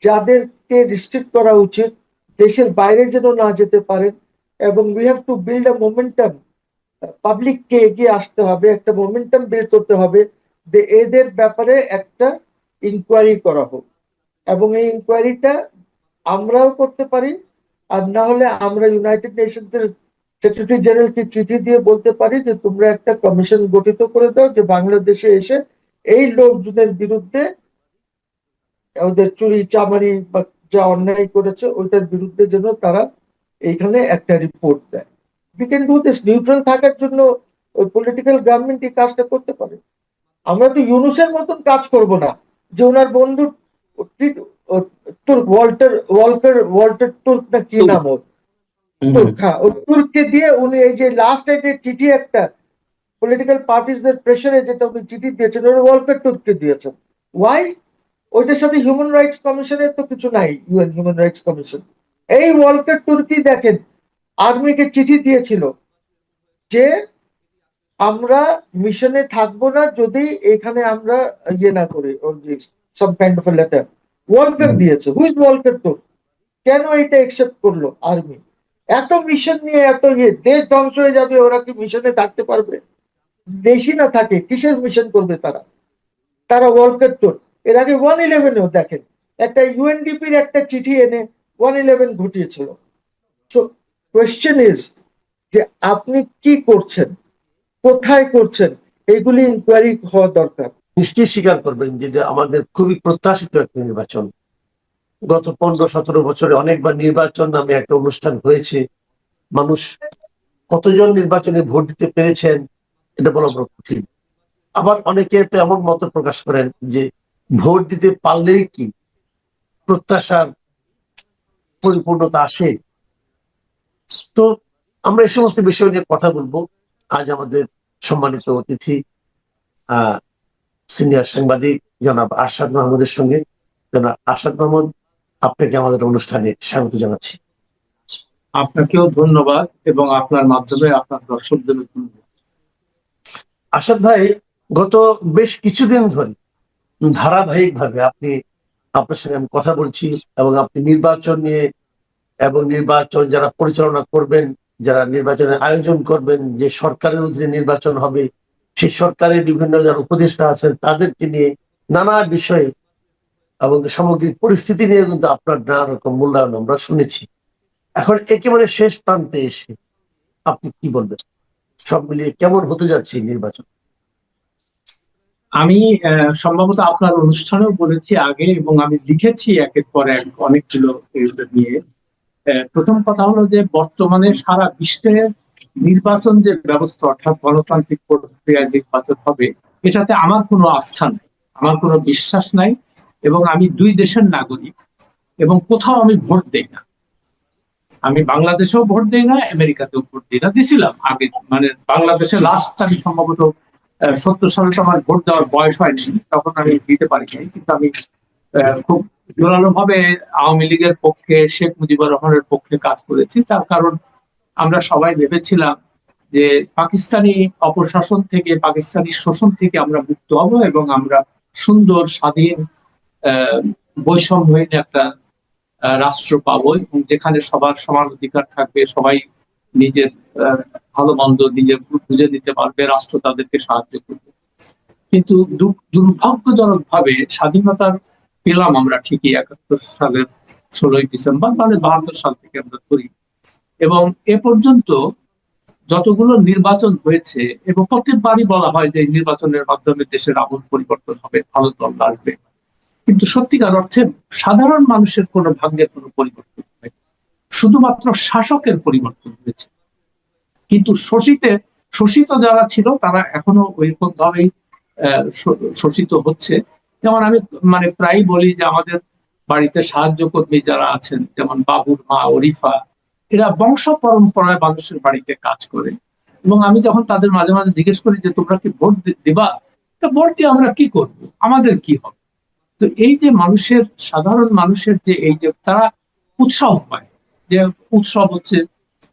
যাদেরকে রিস্ট্রিক্ট করা উচিত, দেশের বাইরে যেন না যেতে পারেন। এবং we have to build a momentum, পাবলিককে এগিয়ে আসতে হবে, একটা মোমেন্টাম বিল্ড করতে হবে যে এদের ব্যাপারে একটা ইনকোয়ারি করা হোক। এবং এই ইনকোয়ারিটা আমরাও করতে পারি, আর না হলে আমরা ইউনাইটেড নেশনসের সেক্রেটারি জেনারেলকে চিঠি দিয়ে বলতে পারি যে তোমরা একটা কমিশন গঠিত করে দাও যে বাংলাদেশে এসে এই লোকজনের বিরুদ্ধে, ওদের চুরি চামারি বা যা অন্যায় করেছে ওইটার বিরুদ্ধে যেন তারা এইখানে একটা রিপোর্ট দেয়। We can do this. Neutral থাকার জন্য ওই পলিটিক্যাল গভর্নমেন্ট এই কাজটা করতে পারে। আমরা তো ইউনুসের মতন কাজ করব না যে ওনার বন্ধু তুর্ক, ওয়াল্টার তুর্ক না কি নাম ওর, তুর্ক, হ্যাঁ, ওই তুর্ককে দিয়ে উনি এই যে লাস্ট যে চিঠি একটা পলিটিক্যাল পার্টিসদের প্রেসারে যেটা উনি চিঠি দিয়েছেন ওরা ওয়াল্টার তুর্ককে দিয়েছেন। ওয়াই? ওইটার সাথে হিউম্যান রাইটস কমিশনের তো কিছু নাই, ইউএন হিউম্যান রাইটস কমিশন। এই ওয়াল্টার তুর্কি দেখেন আর্মিকে চিঠি দিয়েছিল যে আমরা মিশনে থাকবো না যদি এখানে আমরা ইয়ে না করি, ওর যে some kind of letter Walter দিয়েছে। Who's Walter Turk? কেন এটা একসেপ্ট করলো আর্মি? এত মিশন নিয়ে এত ইয়ে, দেশ ধ্বংস হয়ে যাবে, ওরা কি মিশনে থাকতে পারবে? দেশই না থাকে কিসের মিশন করবে তারা? তারা ওয়ার্ল্ড তোর এর আগে 111-এও দেখেন একটা ইউএনডিপির একটা চিঠি এনে 111 ঘটিয়েছিল। সো কোয়েশ্চেন ইজ যে আপনি কি করছেন, কোথায় করছেন, এইগুলি ইনকোয়ারি হওয়া দরকার। নিশ্চয়ই স্বীকার করবেন যে আমাদের খুবই প্রত্যাশিত একটা নির্বাচন। গত 15-17 বছরে অনেকবার নির্বাচন নামে একটা অনুষ্ঠান হয়েছে। মানুষ কতজন নির্বাচনে ভোট দিতে পেরেছেন এটা বলা বড় কঠিন। আবার অনেকে তো এমন মত প্রকাশ করেন যে ভোট দিতে পারলেই কি প্রত্যাশার পরিপূর্ণতা আসে। তো আমরা এই সমস্ত বিষয় নিয়ে কথা বলবো। আজ আমাদের সম্মানিত অতিথি সিনিয়র সাংবাদিক জনাব আরশাদ মাহমুদের সঙ্গে। জনাব আরশাদ মাহমুদ, আপনাকে আমাদের অনুষ্ঠানে স্বাগত জানাচ্ছি। আপনাকেও ধন্যবাদ এবং আপনার মাধ্যমে আপনার দর্শকদের ধন্যবাদ। আরশাদ ভাই, গত বেশ কিছুদিন ধরে ধারাবাহিক ভাবে আপনার সঙ্গে আমি কথা বলছি এবং আপনি নির্বাচন নিয়ে এবং নির্বাচন যারা পরিচালনা করবেন, যারা নির্বাচনের আয়োজন করবেন, যে সরকারের অধীনে নির্বাচন হবে সেই সরকারের বিভিন্ন যারা উপদেষ্টা আছেন তাদেরকে নিয়ে নানা বিষয়ে এবং সামগ্রিক পরিস্থিতি নিয়ে কিন্তু আপনার নানা রকম মূল্যায়ন আমরা শুনেছি। এখন একেবারে শেষ প্রান্তে এসে আপনি কি বলবেন, সব মিলিয়ে কেমন হতে যাচ্ছে নির্বাচন? আমি সম্ভবত আপনার অনুষ্ঠানেও বলেছি আগে এবং আমি লিখেছি একের পর এক অনেকগুলো নিয়ে। প্রথম কথা হলো যে বর্তমানে সারা বিশ্বে নির্বাচন যে ব্যবস্থা, অর্থাৎ গণতান্ত্রিক প্রক্রিয়ায় নির্বাচন হবে, এটাতে আমার কোনো আস্থা নাই, আমার কোনো বিশ্বাস নাই। এবং আমি দুই দেশের নাগরিক এবং কোথাও আমি ভোট দেই না। আমি বাংলাদেশেও ভোট দিই না, আমেরিকাতেও ভোট দিই না। দিছিলাম আগে, মানে বাংলাদেশে লাস্ট আমি সম্ভবত 70 সালে তো আমার ভোট দেওয়ার বয়স হয়নি, তখন আমি দিতে পারিনি। কিন্তু আমি খুব জোরালো ভাবে আওয়ামী লীগের পক্ষে, শেখ মুজিবুর রহমানের পক্ষে কাজ করেছি। তার কারণ আমরা সবাই ভেবেছিলাম যে পাকিস্তানি অপশাসন থেকে, পাকিস্তানি শোষণ থেকে আমরা মুক্ত হব এবং আমরা সুন্দর স্বাধীন বৈষম্যহীন একটা রাষ্ট্র পাবো এবং যেখানে সবার সমান অধিকার থাকবে, সবাই নিজের ভালো মন্দ নিজে বুঝে নিতে পারবে, রাষ্ট্র তাদেরকে সাহায্য করবে। কিন্তু দুর্ভাগ্যজনক ভাবে স্বাধীনতা পেলাম আমরা ঠিকই 71 সালের 16ই ডিসেম্বর, মানে 72 সাল থেকে আমরা করি। এবং এ পর্যন্ত যতগুলো নির্বাচন হয়েছে, এবং প্রত্যেকবারই বলা হয় যে নির্বাচনের মাধ্যমে দেশের আমূল পরিবর্তন হবে, ভালো দল আসবে, কিন্তু সত্যিকার অর্থে সাধারণ মানুষের কোনো ভাগ্যের কোনো পরিবর্তন হয়নি, শুধুমাত্র শাসকের পরিবর্তন হয়েছে। কিন্তু শোষিত যারা ছিল তারা এখনো ওইরকম ভাবেই শোষিত হচ্ছে। যেমন আমি প্রায় বলি যে আমাদের বাড়িতে সাহায্য কর্মী যারা আছেন, যেমন বাবুর মা অরিফা, এরা বংশ পরম্পরায় মানুষের বাড়িতে কাজ করে। এবং আমি যখন তাদের মাঝে মাঝে জিজ্ঞেস করি যে তোমরা কি ভোট দিবা, তা ভোট দিয়ে আমরা কি করব, আমাদের কি হবে। তো এই যে মানুষের, সাধারণ মানুষের যে এই যে তারা উৎসাহ পায়, যে উৎসব হচ্ছে,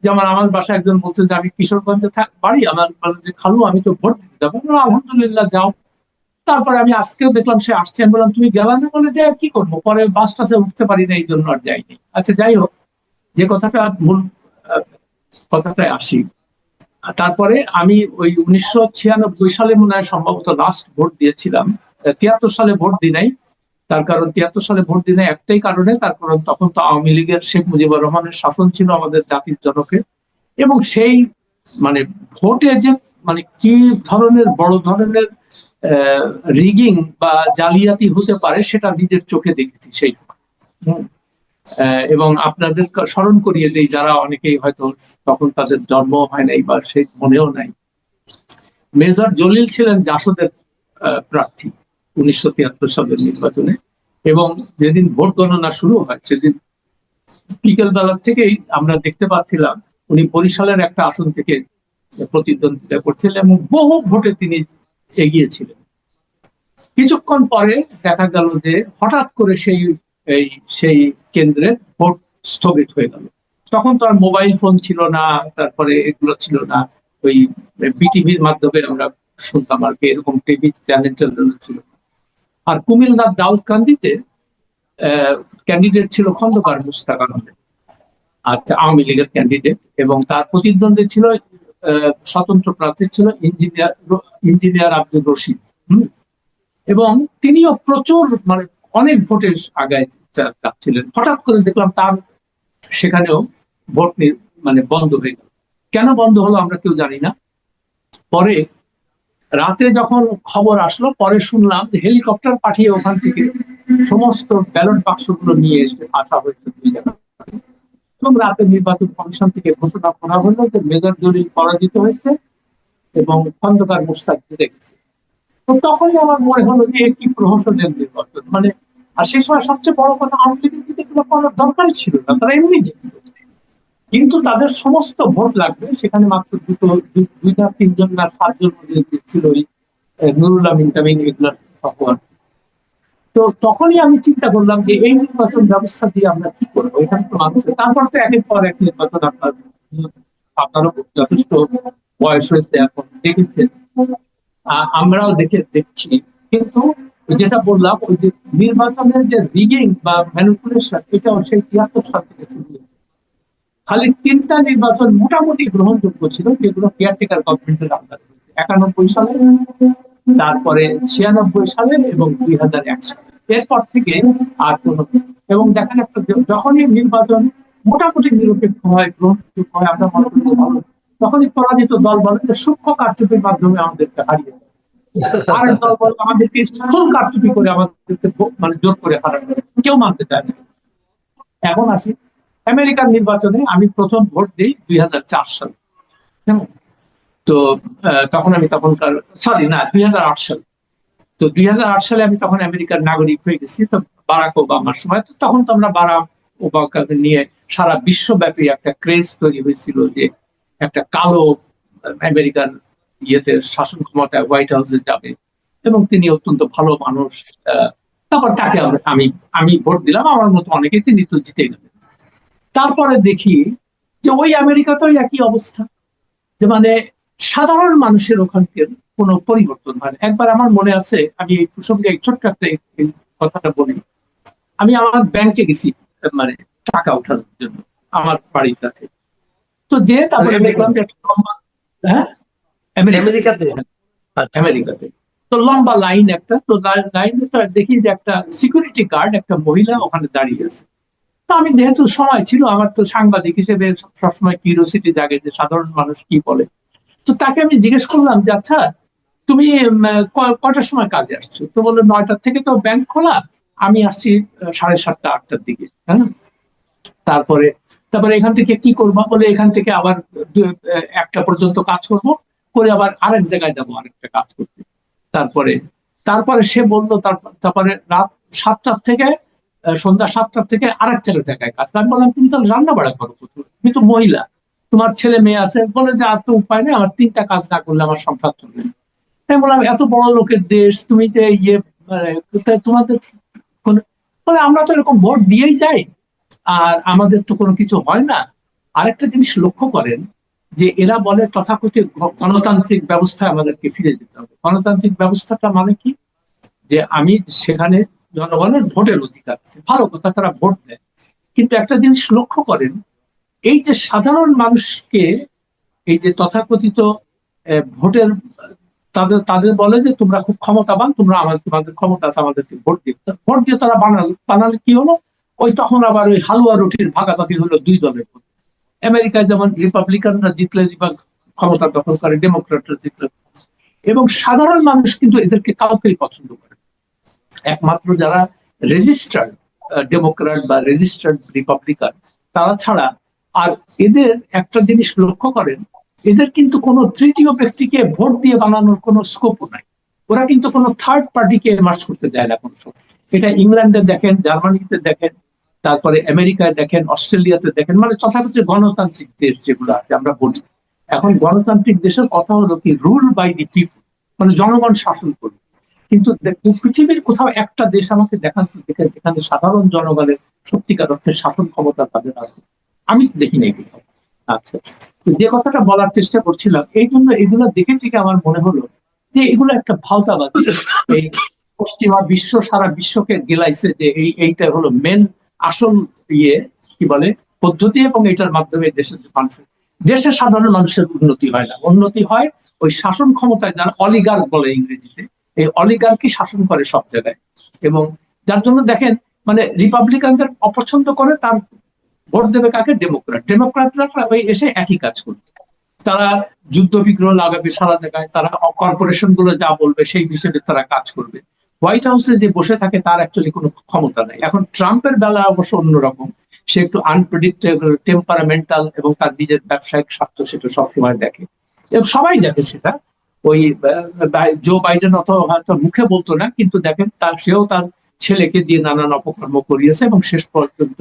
যেমন আমার বাসায় একজন বলছে যে আমি কিশোরগঞ্জে বাড়ি, আমার বলল যে খালু আমি তো ভোট দিতে যাবো। আমি বললাম, আলহামদুলিল্লাহ যাও। তারপরে আমি আজকেও দেখলাম সে আসছে, আমি বললাম তুমি গেলা না, বলে যে কি করবো, পরে বাস টাসে উঠতে পারি না, এই জন্য আর যাইনি। আচ্ছা যাই হোক, যে কথাটা মূল আহ, কথাটায় আসি। আর তারপরে আমি ওই 1996 সালে মনে হয় সম্ভবত লাস্ট ভোট দিয়েছিলাম। 73 সালে ভোট দিই নাই। তার কারণ 73 সালে ভোট দিই নাই একটাই কারণে, তার কারণ তখন তো আওয়ামী লীগের শেখ মুজিবুর রহমানের শাসন ছিল আমাদের জাতির জনকে। এবং সেই মানে ভোটে যে মানে কি ধরনের বড় ধরনের রিগিং বা জালিয়াতি হতে পারে সেটা নিজের চোখে দেখেছি সেই সময়। হুম। এবং আপনাদের স্মরণ করিয়ে দেই, যারা অনেকেই হয়তো তখন তাদের জন্ম হয় নাই বা সেই মনেও নাই, মেজর জলিল ছিলেন জাসদের প্রার্থী 1973 সালের নির্বাচনে। এবং যেদিন ভোট গণনা শুরু হয় সেদিন বিকেল বেলা থেকেই আমরা দেখতে পাচ্ছিলাম উনি বরিশালের একটা আসন থেকে প্রতিদ্বন্দ্বিতা করছিলেন এবং বহু ভোটে তিনি এগিয়েছিলেন। কিছুক্ষণ পরে দেখা গেল যে হঠাৎ করে সেই কেন্দ্রে ভোট স্থগিত হয়ে গেল। তখন তো আর মোবাইল ফোন ছিল না, তারপরে এগুলো ছিল না, ওই বিটিভির মাধ্যমে আমরা শুনতাম আর কি, এরকম টিভি চ্যানেল ছিল। আর কুমিল্লার দাউদকান্দিতে ক্যান্ডিডেট ছিল খন্দকার মুশতাক আহমেদ, আচ্ছা আওয়ামী লীগের ক্যান্ডিডেট, এবং তার প্রতিদ্বন্দ্বী ছিল স্বতন্ত্র প্রার্থী ছিল ইঞ্জিনিয়ার আব্দুর রশিদ। এবং তিনিও প্রচুর মানে অনেক ভোটে আগায় যাচ্ছিলেন। হঠাৎ করে দেখলাম তার সেখানেও ভোট মানে বন্ধ হয়ে গেল। কেন বন্ধ হলো আমরা কেউ জানি না। পরে রাতে যখন খবর আসলো, পরে শুনলাম যে হেলিকপ্টার পাঠিয়ে ওখান থেকে সমস্ত ব্যালট বাক্সগুলো নিয়ে এসে আসা হয়েছে 2 জায়গায়। এবং রাতে নির্বাচন কমিশন থেকে ঘোষণা করা হলো যে মেজর জলিল পরাজিত হয়েছে এবং খন্দকার মুশতাক জিতে গেছে। তো তখনই আমার মনে হলো যে কি প্রহসনের নির্বাচন, মানে। আর সেই সময় সবচেয়ে বড় কথা, আওয়ামী লীগের দিকে এগুলো করার দরকারই ছিল না, তারা এমনি জিতবে। কিন্তু তাদের সমস্ত ভোট লাগবে, সেখানে মাত্র দুইটা তিনজন না 7 জন ছিল নুরুল আমিন টামিন এগুলার তখন। তো তখনই আমি চিন্তা করলাম যে এই নির্বাচন ব্যবস্থা দিয়ে আমরা কি করবো, এখানে তো মানুষের, তারপর তো একের পর এক নির্বাচন আপনারও যথেষ্ট বয়স হয়েছে এখন, দেখেছেন, আমরাও দেখছি। কিন্তু যেটা বললাম, ওই যে নির্বাচনের যে রিগিং বা ম্যানিপুলেশন, এটাও সেই 73 সাল থেকে শুরু হয়েছে। খালি 3টা নির্বাচন মোটামুটি গ্রহণযোগ্য ছিল, যেগুলো কেয়ারটেকার গভর্নমেন্টের আন্ডারে, 91 সালে, তারপরে 96 সালে এবং 2001 সালে। এরপর থেকে আর কোন, এবং দেখেন একটা যখনই নির্বাচন মোটামুটি নিরপেক্ষ হয়, গ্রহণযোগ্য হয়, আমরা মনে করি ভালো, তখনই পরাজিত দল বলে যে সূক্ষ্ম কারচুপির মাধ্যমে আমাদেরকে হারিয়ে দেয়। আর দল বলে আমাদেরকে স্থূল কারচুপি করে আমাদেরকে মানে জোর করে হারানো, কেউ মানতে চায় না। এখন আসি আমেরিকার নির্বাচনে। আমি প্রথম ভোট দিই 2004 সালে। তো তখন আমি তখনকার, সরি না, 2008 সালে। তো 2008 সালে আমি তখন আমেরিকার নাগরিক হয়ে গেছি। তো বারাক ওবামার সময়, তো তখন তো আমরা বারাক ওবামাকে নিয়ে সারা বিশ্বব্যাপী একটা ক্রেজ তৈরি হয়েছিল যে একটা কালো আমেরিকান ইয়েতে শাসন ক্ষমতায় হোয়াইট হাউসে যাবে, এবং তিনি অত্যন্ত ভালো মানুষ। তারপর তাকে আমি আমি ভোট দিলাম, আমার মতো অনেকে, তিনি তো জিতে গেলেন। তারপরে দেখি যে ওই আমেরিকাতেও একই অবস্থা, যে মানে সাধারণ মানুষের ওখানকার কোনো পরিবর্তন হয় না। একবার আমার মনে আছে, আমি এই প্রসঙ্গে ছোট্ট একটা এই কথাটা বলি। আমি আমার ব্যাংকে গেছি মানে টাকা ওঠানোর জন্য আমার বাড়ির কাছে। তো যে তারপরে দেখলাম যে একটা লম্বা, হ্যাঁ আমেরিকাতে? আচ্ছা। আমেরিকাতে তো লম্বা লাইন একটা, তো লাইনে তো দেখি যে একটা সিকিউরিটি গার্ড, একটা মহিলা ওখানে দাঁড়িয়ে আছে। তো আমি যেহেতু সময় ছিল, আমার তো সাংবাদিক হিসেবে সবসময় কিউরিওসিটি জাগে যে সাধারণ মানুষ কি বলে। তো তাকে আমি জিজ্ঞেস করলাম যে আচ্ছা তুমি কয়টার সময় কাজে আসছো? তো বললো 9টার থেকে তো ব্যাংক খোলা, আমি আসছি 7:30 8টার দিকে। হ্যাঁ, তারপরে তারপরে এখান থেকে কি করবো, বলে এখান থেকে আবার 1টা পর্যন্ত কাজ করব, করে আবার আরেক জায়গায় যাবো আরেকটা কাজ করতে। তারপরে তারপরে সে বললো তারপরে রাত 7টার থেকে সন্ধ্যা 7টা থেকে আরেক জায়গায় কাজ করে। আমি বললাম তুমি তাহলে রান্না বাড়া করো, তুমি তো মহিলা, তোমার ছেলে মেয়ে আছে। বলে যে আর তো উপায় নেই, আমার 3টা কাজ না করলে আমার সংসার চলবে না। আমি বললাম এত বড় লোকের দেশ, তুমি যে তোমাদের বলে আমরা তো এরকম ভোট দিয়েই যাই, আর আমাদের তো কোনো কিছু হয় না। আরেকটা জিনিস লক্ষ্য করেন যে এরা বলে তথাকথিত গণতান্ত্রিক ব্যবস্থায় আমাদেরকে ফিরে যেতে হবে। গণতান্ত্রিক ব্যবস্থাটা মানে কি, যে আমি সেখানে জনগণের ভোটের অধিকার আছে, ভালো কথা, তারা ভোট দেয়। কিন্তু একটা জিনিস লক্ষ্য করেন, এই যে সাধারণ মানুষকে এই যে তথাকথিত ভোটের, তাদের তাদের বলে যে তোমরা খুব ক্ষমতাবান, তোমরা তোমাদের ক্ষমতা আছে, আমাদেরকে ভোট দিতে। ভোট দিয়ে তারা বানালে কি হলো, ওই তখন আবার ওই হালুয়া রুটির ভাগাভাগি হলো দুই দলের মধ্যে। আমেরিকায় যেমন রিপাবলিকানরা জিতলে ক্ষমতা দখল করে, ডেমোক্রেটরা জিতলে। এবং সাধারণ মানুষ কিন্তু এদেরকে কাউকেই পছন্দ করে, একমাত্র যারা রেজিস্টার্ড ডেমোক্রেট বা রেজিস্টার্ড রিপাবলিকান তারা ছাড়া। আর এদের একটা জিনিস লক্ষ্য করেন, এদের কিন্তু কোনো তৃতীয় ব্যক্তিকে ভোট দিয়ে বানানোর কোনো স্কোপও নাই। ওরা কিন্তু কোনো থার্ড পার্টিকে মার্চ করতে দেয় না কোনো সময়। এটা ইংল্যান্ডে দেখেন, জার্মানিতে দেখেন, তারপরে আমেরিকায় দেখেন, অস্ট্রেলিয়াতে দেখেন, মানে তথাকথিত গণতান্ত্রিক দেশ যেগুলো আছে আমরা বলি। এখন গণতান্ত্রিক দেশের কথা হলো কি, রুল বাই দি পিপল, মানে জনগণ শাসন করবে। কিন্তু পৃথিবীর কোথাও একটা দেশ আমাকে দেখান যেখানে সাধারণ জনগণের সত্যিকার অর্থে শাসন ক্ষমতা তাদের আছে? আমি দেখি নাই কোথাও। আচ্ছা, যে কথাটা বলার চেষ্টা করছিলাম, এই জন্য এগুলো দেখে থেকে আমার মনে হলো যে এগুলো একটা ভাওতাবাদী। এই পশ্চিমা বিশ্ব সারা বিশ্বকে গেলাইছে যে এইটা হলো মেন আসল কি বলে পদ্ধতি, এবং এটার মাধ্যমে দেশের সাধারণ মানুষের উন্নতি হয় না, উন্নতি হয় ওই শাসন ক্ষমতায় যারা অলিগার্ক বলে ইংরেজিতে, এই অলিগার্কই শাসন করে সব জায়গায়। এবং যার জন্য দেখেন, মানে রিপাবলিকানদের অপছন্দ করে, তার ভোট দেবে কাকে? ডেমোক্রাটরা ওই এসে একই কাজ করবে। তারা যুদ্ধ বিগ্রহ লাগাবে সারা জায়গায়, তারা কর্পোরেশন গুলো যা বলবে সেই বিষয়ে তারা কাজ করবে। হোয়াইট হাউসে যে বসে থাকে তার অ্যাকচুয়ালি কোনো ক্ষমতা নাই। এখন ট্রাম্পের বেলা অবশ্য অন্যরকম, সে একটু আনপ্রেডিক্টেবল, টেম্পারামেন্টাল, এবং তার নিজের ব্যবসায়িক স্বার্থ সেটা সবসময় দেখে, এবং সবাই দেখে সেটা। ওই জো বাইডেন অথবা হয়তো মুখে বলতো না, কিন্তু দেখেন সেও তার ছেলেকে দিয়ে নানান অপকর্ম করিয়েছে, এবং শেষ পর্যন্ত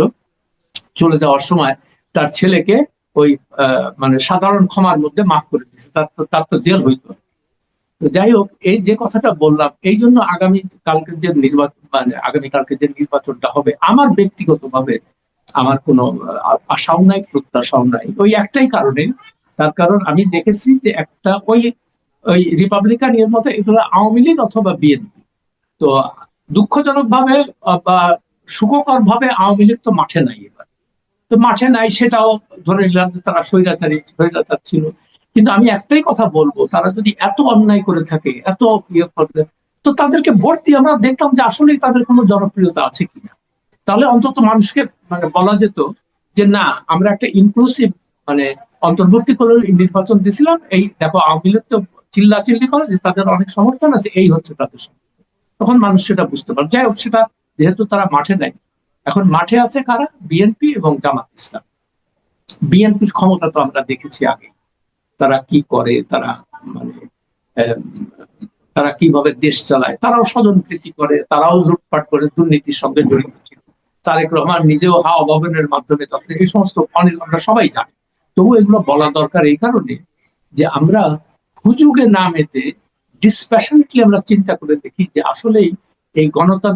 চলে যাওয়ার সময় তার ছেলেকে ওই মানে সাধারণ ক্ষমার মধ্যে মাফ করে দিচ্ছে, তার তো জেল হইতো। যাই হোক, এই যে কথাটা বললাম, এই জন্য আগামীকালকে যে নির্বাচনটা হবে, আমার ব্যক্তিগতভাবে আমার কোনো আশাও নাই, প্রত্যাশাও নাই, ওই একটাই কারণে। তার কারণ আমি দেখেছি যে একটা ওই রিপাবলিকান এর মতো এগুলো আওয়ামী লীগ অথবা বিএনপি। তো দুঃখজনক ভাবে বা সুখকর ভাবে আওয়ামী লীগ তো মাঠে নাই এবার। তো মাঠে নাই, সেটাও ধরে নিলাম যে তারা স্বৈরাচার ছিল। কিন্তু আমি একটাই কথা বলবো, তারা যদি এত অন্যায় করে থাকে, এত করবে, তো তাদেরকে ভোট দিয়ে আমরা দেখতাম যে আসলেই তাদের কোনো জনপ্রিয়তা আছে কিনা। তাহলে অন্তত মানুষকে মানে বলা যেত যে না, আমরা একটা ইনক্লুসিভ মানে অন্তর্বর্তী করে নির্বাচন দিছিলাম, এই দেখো আওয়ামী লীগ তো চিল্লাচিল্লি করে যে তাদের অনেক সমর্থন আছে, এই হচ্ছে তাদের সমর্থন। তখন মানুষ সেটা বুঝতে পারে। যাই হোক, সেটা যেহেতু তারা মাঠে নাই, এখন মাঠে আছে কারা? বিএনপি এবং জামাত ইসলাম। বিএনপির ক্ষমতা তো আমরা দেখেছি আগে, তারা কি করে, তারা মানে তারা কিভাবে দেশ চালায়, তারাও স্বজনপ্রীতি করে, তারাও লুটপাট করে, দুর্নীতির সঙ্গে জড়িত ছিল। তারেক রহমান নিজেও হাওয়া ভবনের মাধ্যমে এই সমস্ত অনেক আমরা সবাই জানি। তবু এগুলো বলা দরকার এই কারণে যে আমরা হুজুগে না মেতে ডিসপ্যাশনেটলি আমরা চিন্তা করে দেখি যে আসলেই এই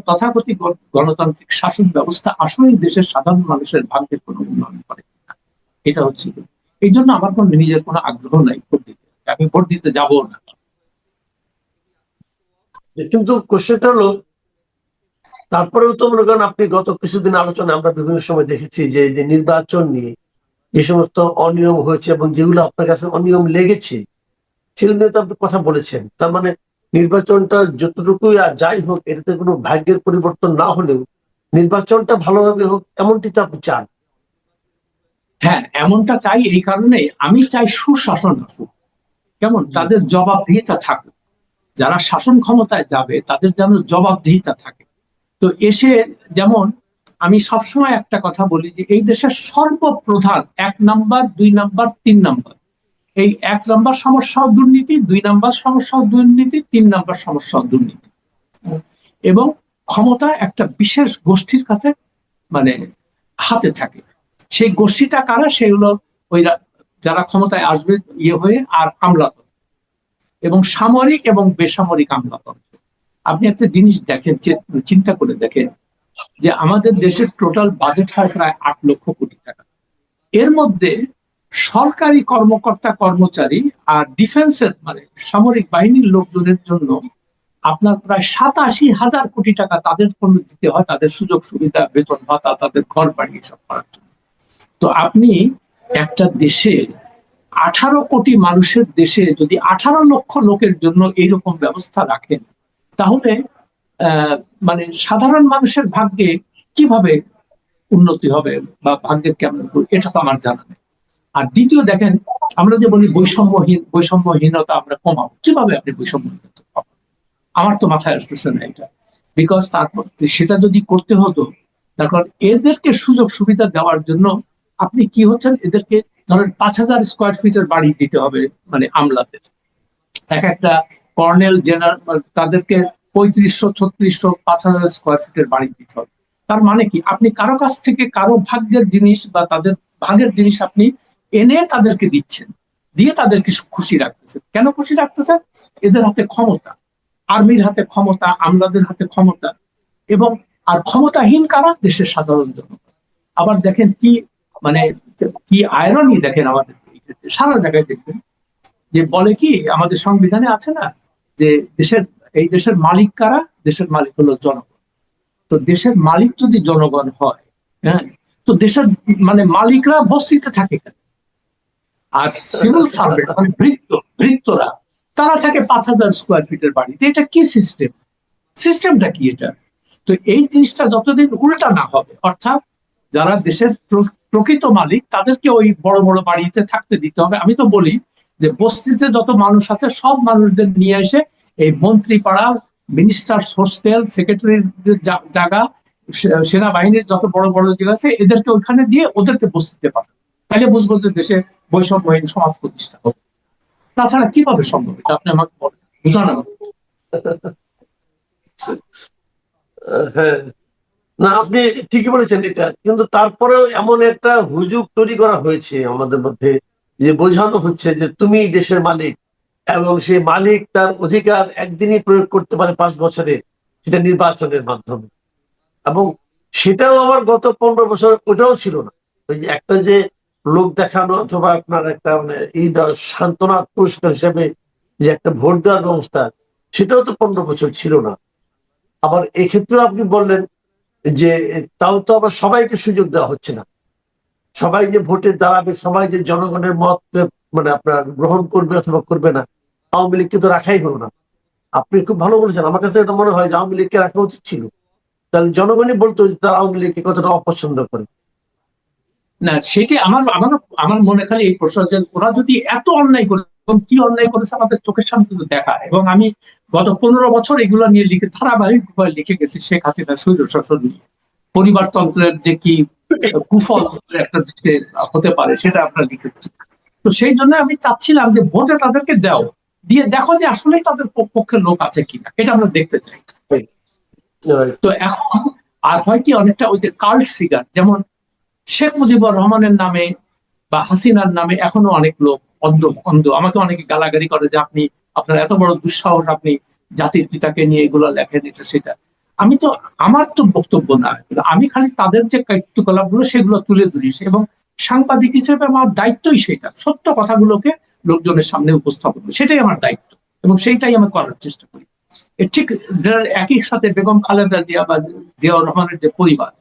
তথাকথিত গণতান্ত্রিক শাসন ব্যবস্থা আসলেই দেশের সাধারণ মানুষের ভাগ্যের কোনো উন্নয়ন করে। এটা হচ্ছে, এই জন্য আমার কোনো নিজের কোনো আগ্রহ নাই ভোট দিতে, আমি ভোট দিতে যাবো না। কিন্তু কোশ্চেনটা হলো, তারপরেও তো মনে করেন আপনি গত কিছুদিন আলোচনা আমরা বিভিন্ন সময় দেখেছি যে নির্বাচন নিয়ে যে সমস্ত অনিয়ম হয়েছে এবং যেগুলো আপনার কাছে অনিয়ম লেগেছে সেগুলো নিয়ে তো আপনি কথা বলেছেন। তার মানে নির্বাচনটা যতটুকুই আর যাই হোক, এটাতে কোনো ভাগ্যের পরিবর্তন না হলেও নির্বাচনটা ভালোভাবে হোক, এমনটি তো আপনি চান। হ্যাঁ, এমনটা চাই। এই কারণে আমি চাই সুশাসন আসুক, কেমন তাদের জবাবদিহিতা থাকুক। যারা শাসন ক্ষমতায় যাবে তাদের যেন জবাবদিহিতা থাকে। তো এসে যেমন আমি সবসময় একটা কথা বলি যে এই দেশের সর্বপ্রধান 1 নাম্বার 2 নাম্বার 3 নাম্বার, এই 1 নাম্বার সমস্যা দুর্নীতি, 2 নাম্বার সমস্যা দুর্নীতি, 3 নাম্বার সমস্যা দুর্নীতি। এবং ক্ষমতা একটা বিশেষ গোষ্ঠীর কাছে মানে হাতে থাকে। সেই গোষ্ঠীটা কারা? সেগুলো ওই যারা ক্ষমতায় আসবে ইয়ে হয়ে আর আমলাতন্ত্র এবং সামরিক এবং বেসামরিক আমলাতন্ত্র। আপনি একটা জিনিস দেখেন, চিন্তা করে দেখেন যে আমাদের দেশের টোটাল বাজেট হয় প্রায় 8 লক্ষ কোটি টাকা। এর মধ্যে সরকারি কর্মকর্তা কর্মচারী আর ডিফেন্সের মানে সামরিক বাহিনীর লোকজনের জন্য আপনার প্রায় 87,000 কোটি টাকা তাদের জন্য দিতে হয়, তাদের সুযোগ সুবিধা, বেতন ভাতা, তাদের ঘর বাড়ি এসব করার জন্য। তো আপনি একটা দেশে 18 কোটি মানুষের দেশে যদি 18 লক্ষ লোকের জন্য এইরকম ব্যবস্থা রাখেন, তাহলে মানে সাধারণ মানুষের ভাগ্যে কিভাবে উন্নতি হবে বা ভাগ্যের কেমন, এটা তো আমার জানা নেই। আর দ্বিতীয় দেখেন, আমরা যে বলি বৈষম্যহীনতা আমরা কমাবো, কিভাবে আপনি বৈষম্যহীনতা কমাবো? আমার তো মাথায় আসতেছে না এটা। বিকজ তারপর সেটা যদি করতে হতো, তারপর এদেরকে সুযোগ সুবিধা দেওয়ার জন্য আপনি কি হচ্ছেন, এদেরকে ধরেন 5,000 স্কোয়ার ফিটের বাড়ি দিতে হবে মানে আমলাদের, এক একটা কর্নেল জেনারেল তাদেরকে 3500, 3600, 5,000 স্কোয়ার ফিটের বাড়ি দিতে হবে। তার মানে কি, আপনি কারো কাছ থেকে কারো ভাগ্যের জিনিস বা তাদের ভাগের জিনিস আপনি এনে তাদেরকে দিচ্ছেন, দিয়ে তাদেরকে খুশি রাখতেছেন। কেন খুশি রাখতেছেন? এদের হাতে ক্ষমতা, আর্মির হাতে ক্ষমতা, আমলাদের হাতে ক্ষমতা, এবং আর ক্ষমতাহীন কারা? দেশের সাধারণ জনতা। আবার দেখেন কি মানে কি আয়রনি, দেখেন আমাদের সারা জায়গায় দেখবেন যে বলে কি, আমাদের সংবিধানে আছে না যে এই দেশের মালিক কারা? দেশের মালিক হলো জনগণ। তো দেশের মালিক যদি জনগণ হয়, হ্যাঁ, তো দেশের মানে মালিকরা বস্তিতে থাকে কেন? আর সিভিল সার্ভেন্ট মানে ভৃত্যরা তারা থাকে 5,000 স্কোয়ার ফিটের বাড়িতে। এটা কি সিস্টেম? সিস্টেমটা কি এটা? তো এই জিনিসটা যতদিন উল্টা না হবে, অর্থাৎ যারা দেশের প্রকৃত মালিক তাদেরকে ওই বড় বড় বাড়িতে থাকতে দিতে হবে। আমি তো বলি যে বস্তিতে যত মানুষ আছে সব মানুষদের নিয়ে এসে এই মন্ত্রী পাড়া, মিনিস্টার্স হোস্টেল, সেক্রেটারির জায়গা, সেনাবাহিনীর যত বড় বড় জায়গা আছে, এদেরকে ওইখানে দিয়ে ওদেরকে বস্তিতে পাঠাবে। তাহলে বুঝবো যে দেশে বৈষম্যহীন সমাজ প্রতিষ্ঠা হবে। তাছাড়া কিভাবে সম্ভব? এটা আপনি আমাকে বলেন, বুঝান আমাকে। হ্যাঁ, না আপনি ঠিকই বলেছেন এটা, কিন্তু তারপরেও এমন একটা হুজুগ তৈরি করা হয়েছে আমাদের মধ্যে যে বোঝানো হচ্ছে যে তুমি দেশের মালিক, এবং সেই মালিক তার অধিকার একদিনই প্রয়োগ করতে পারে 5 বছরে, সেটা নির্বাচনের মাধ্যমে। এবং সেটাও আবার গত 15 বছর ওটাও ছিল না। ওই যে একটা যে লোক দেখানো অথবা আপনার একটা মানে এই সান্ত্বনা পুরস্কার হিসেবে যে একটা ভোট দেওয়ার ব্যবস্থা, সেটাও তো 15 বছর ছিল না। আবার এক্ষেত্রে আপনি বললেন যে তাও তো আবার সবাইকে সুযোগ দেওয়া হচ্ছে না। সবাই যে ভোটে দাঁড়াবে, সবাই যে জনগণের মত মানে আপনার গ্রহণ করবে অথবা করবে না, আওয়ামী লীগকে তো রাখাই হলো না। আপনি খুব ভালো বলেছেন, আমার কাছে এটা মনে হয় যে আওয়ামী লীগকে রাখা উচিত ছিল। তাহলে জনগণই বলতো যে তারা আওয়ামী লীগকে কতটা অপছন্দ করে। না, সেটি আমার আমার আমার মনে খালি এই প্রশ্ন যে ওরা যদি এত অন্যায় করে, এবং কি অন্যায় করেছে আমাদের চোখের সামনে কিন্তু দেখা, এবং আমি গত 15 বছর এগুলো নিয়ে ধারাবাহিকভাবে লিখে গেছি। শেখ হাসিনা স্বৈর শাসন নিয়ে, পরিবারতন্ত্রের যে কি কুফল একটা দেশে হতে পারে সেটা আপনারা লিখেছি। তো সেই জন্য আমি চাচ্ছিলাম যে ভোটে তাদেরকে দাও, দিয়ে দেখো যে আসলেই তাদের পক্ষে লোক আছে কিনা, এটা আমরা দেখতে চাই। তো এখন আর হয় কি, অনেকটা ওই যে কাল্ট ফিগার, যেমন শেখ মুজিবুর রহমানের নামে বা হাসিনার নামে এখনো অনেক লোক অন্ধ অন্ধ। আমাকে অনেকে গালাগালি করে যে আপনি, আপনার এত বড় দুঃসাহস, আপনি জাতির পিতাকে নিয়ে এগুলো লেখেন, এটা সেটা। আমি তো, আমার তো বক্তব্য না, আমি খালি তাদের যে কার্যকলাপ গুলো সেগুলো তুলে ধরি, এবং সাংবাদিক হিসেবে আমার দায়িত্বই সেটা, সত্য কথাগুলোকে লোকজনের সামনে উপস্থাপন, সেটাই আমার দায়িত্ব, এবং সেইটাই আমি করার চেষ্টা করি। ঠিক একই সাথে বেগম খালেদা জিয়া বা জিয়াউর রহমানের যে পরিবার,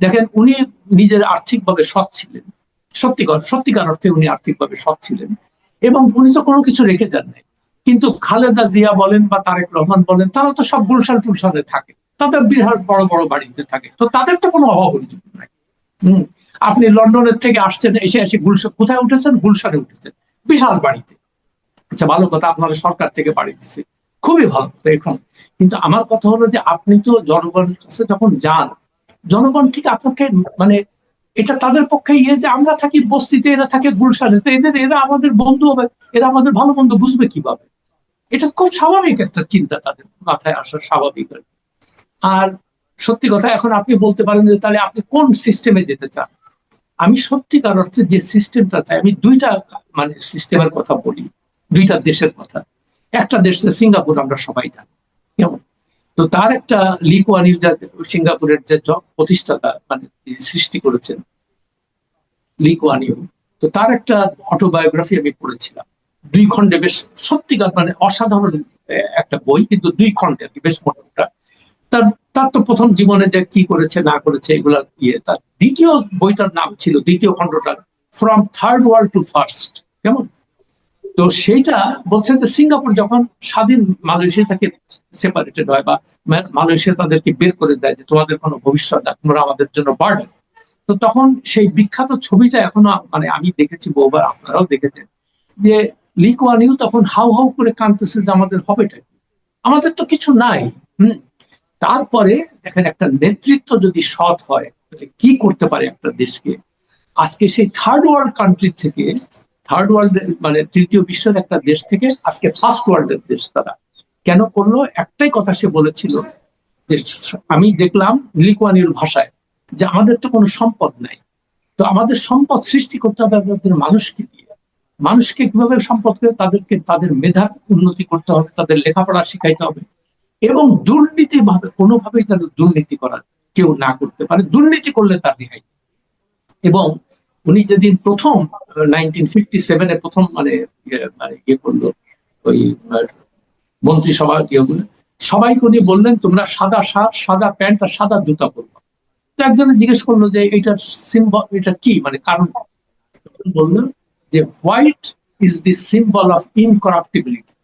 দেখেন উনি নিজের আর্থিকভাবে সৎ ছিলেন, সত্যিকার অর্থে উনি আর্থিকভাবে সৎ ছিলেন, এবং উনি তো কোনো কিছু রেখে যান নাই। কিন্তু খালেদা জিয়া বলেন বা তারেক রহমান বলেন, তারা তো সব গুলশান টুলশানে থাকে, তাদের বিরাট বড় বড় বাড়িতে থাকে, তো তাদের তো কোনো অভাব অভিযোগ নাই। আপনি লন্ডনের থেকে আসছেন, এসে এসে গুলশান, কোথায় উঠেছেন? গুলশানে উঠেছেন, বিশাল বাড়িতে। আচ্ছা, ভালো কথা, আপনারা সরকার থেকে বাড়ি দিচ্ছে, খুবই ভালো কথা এখন। কিন্তু আমার কথা হলো যে আপনি তো জনগণের কাছে যখন যান, জনগণ ঠিক আপনাকে মানে, এটা তাদের পক্ষে ইয়ে যে আমরা থাকি বস্তিতে, এরা থাকে গুলশানে, তো এরা আমাদের বন্ধু হবে, এরা আমাদের ভালো মন্দ বুঝবে কিভাবে? এটা খুব স্বাভাবিক একটা চিন্তা তাদের মাথায় আসা, স্বাভাবিক। আর সত্যি কথা, এখন আপনি বলতে পারেন যে তাহলে আপনি কোন সিস্টেমে যেতে চান। আমি সত্যিকার অর্থে যে সিস্টেমটা চাই, আমি দুইটা মানে সিস্টেমের কথা বলি, দুইটা দেশের কথা। একটা দেশ সিঙ্গাপুর, আমরা সবাই জানি কেমন। তো তার একটা লি কুয়ান ইউ, সিঙ্গাপুরের যে প্রতিষ্ঠাতা মানে সৃষ্টি করেছেন লি কুয়ান ইউ, তো তার একটা অটোবায়োগ্রাফি আমি পড়েছিলাম 2 খণ্ডে, বেশ সত্যিকার মানে অসাধারণ একটা বই, কিন্তু 2 খণ্ডে আর কি, বেশ মোটা। তার তার তো প্রথম জীবনে যে কি করেছে না করেছে এগুলা ইয়ে, তার দ্বিতীয় বইটার নাম ছিল, দ্বিতীয় খণ্ডটার, from third world to first, কেমন। তো সেইটা বলছেন যে সিঙ্গাপুর যখন স্বাধীন মালয়েশিয়া থেকে সেপারেটেড হয়, বা মালয়েশিয়া তাদেরকে বের করে দেয় যে তোমাদের কোনো ভবিষ্যৎ না, তোমরা আমাদের জন্য বার্ডেন। তো তখন সেই বিখ্যাত ছবিটা এখনো মানে আমি দেখেছি বহুবার, আপনারাও দেখেছেন, যে লি কুয়ান ইউ তখন হাউ হাউ করে কাঁদতেছে যে আমাদের হবেটা কি? আমাদের তো কিছু নাই। হম। তারপরে দেখেন, একটা নেতৃত্ব যদি সৎ হয় তাহলে কি করতে পারে একটা দেশকে। আজকে সেই থার্ড ওয়ার্ল্ড কান্ট্রি থেকে, থার্ড ওয়ার্ল্ড মানে তৃতীয় বিশ্বের একটা দেশ থেকে আজকে ফার্স্ট ওয়ার্ল্ডের দেশ তারা কেন করলো? একটাই কথা সে বলেছিল, যে আমি দেখলাম লি কুয়ান ইউর ভাষায়, যে আমাদের তো কোনো সম্পদ নাই, তো আমাদের সম্পদ সৃষ্টি করতে হবে আমাদের মানুষকে দিয়ে। মানুষকে কিভাবে সম্পদ করে? তাদেরকে তাদের মেধা উন্নতি করতে হবে, তাদের লেখাপড়া শিখাইতে হবে, এবং দুর্নীতি ভাবে কোনোভাবেই যেন দুর্নীতি করার কেউ না করতে পারে, দুর্নীতি করলে তার রেহাই। এবং উনি যেদিন প্রথম 1957-এ প্রথম মানে ইয়ে করলো, ওই মন্ত্রিসভা ইয়েগুলো, সবাইকে উনি বললেন তোমরা সাদা শার্ট, সাদা প্যান্ট আর সাদা জুতা পরবো। তো একজনে জিজ্ঞেস করলো যে এটার সিম্বল, এটা কি মানে কারণ? বললো যে white is the symbol of incorruptibility,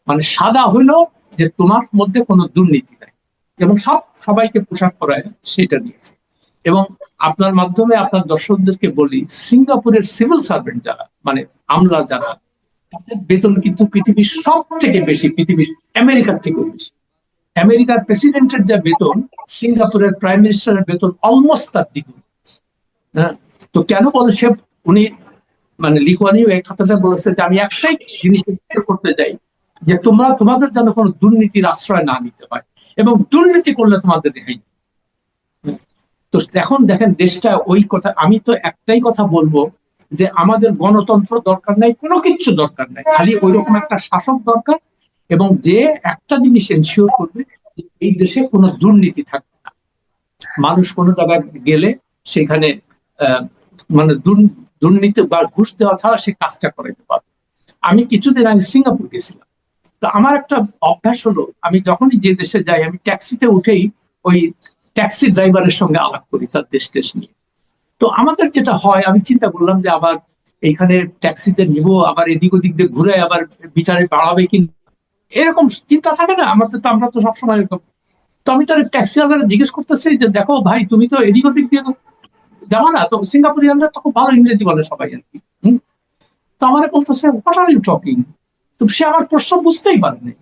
মানে সাদা হইলো যে তোমার মধ্যে কোনো দুর্নীতি নাই, এবং সবাইকে পোশাক পরায় সেটা নিয়েছে। এবং আপনার মাধ্যমে আপনার দর্শকদেরকে বলি, সিঙ্গাপুরের সিভিল সার্ভেন্ট যারা মানে আমলা যারা, তাদের বেতন কিন্তু পৃথিবীর সব থেকে বেশি, পৃথিবীর আমেরিকার থেকেও বেশি। আমেরিকার প্রেসিডেন্টের যা বেতন, সিঙ্গাপুরের প্রাইম মিনিস্টারের বেতন অলমোস্ট তার দ্বিগুণ। হ্যাঁ। তো কেন বলে সে, উনি মানে লি কুয়ান ইউ এই কথাটা বলেছে যে আমি একটাই জিনিস করতে চাই, যে তোমরা তোমাদের যেন কোনো দুর্নীতির আশ্রয় না নিতে হয়, এবং দুর্নীতি করলে তোমাদের রেহাই। তো এখন দেখেন দেশটা ওই কথা, আমি তো একটাই কথা বলবো, যে আমাদের গণতন্ত্র দরকার নাই, কোনো কিছু দরকার নাই, খালি ওইরকম একটা শাসক দরকার, এবং যে একটা জিনিস এনশিওর করবে যে এই দেশে কোনো দুর্নীতি থাকবে না। মানুষ কোনো জায়গায় গেলে সেখানে মানে দুর্নীতি বা ঘুষ দেওয়া ছাড়া সে কাজটা করাইতে পারবে। আমি কিছুদিন আগে সিঙ্গাপুর গেছিলাম। তো আমার একটা অভ্যাস হলো, আমি যখনই যে দেশে যাই আমি ট্যাক্সিতে উঠেই ওই ট্যাক্সি ড্রাইভারের সঙ্গে আলাপ করি তার দেশ নিয়ে। তো আমাদের যেটা হয়, আমি চিন্তা করলাম যে আবার এইখানে ট্যাক্সিতে নিব, আবার এদিক ওদিক দিয়ে ঘুরে আবার বিচারে বাড়াবে কি, এরকম চিন্তা থাকে না আমাদের, তো আমরা তো সবসময় এরকম। তো আমি তার ট্যাক্সি ওয়ালাকে জিজ্ঞেস করতেছি যে দেখো ভাই, তুমি তো এদিক ওদিক দিয়ে যাবা না? তো সিঙ্গাপুরিয়ানরা তো খুব ভালো ইংরেজি বলে সবাই আর কি। তো আমার বলতেছে হোয়াট আর ইউ টকিং। তো সে আমার প্রশ্ন বুঝতেই পারেনি।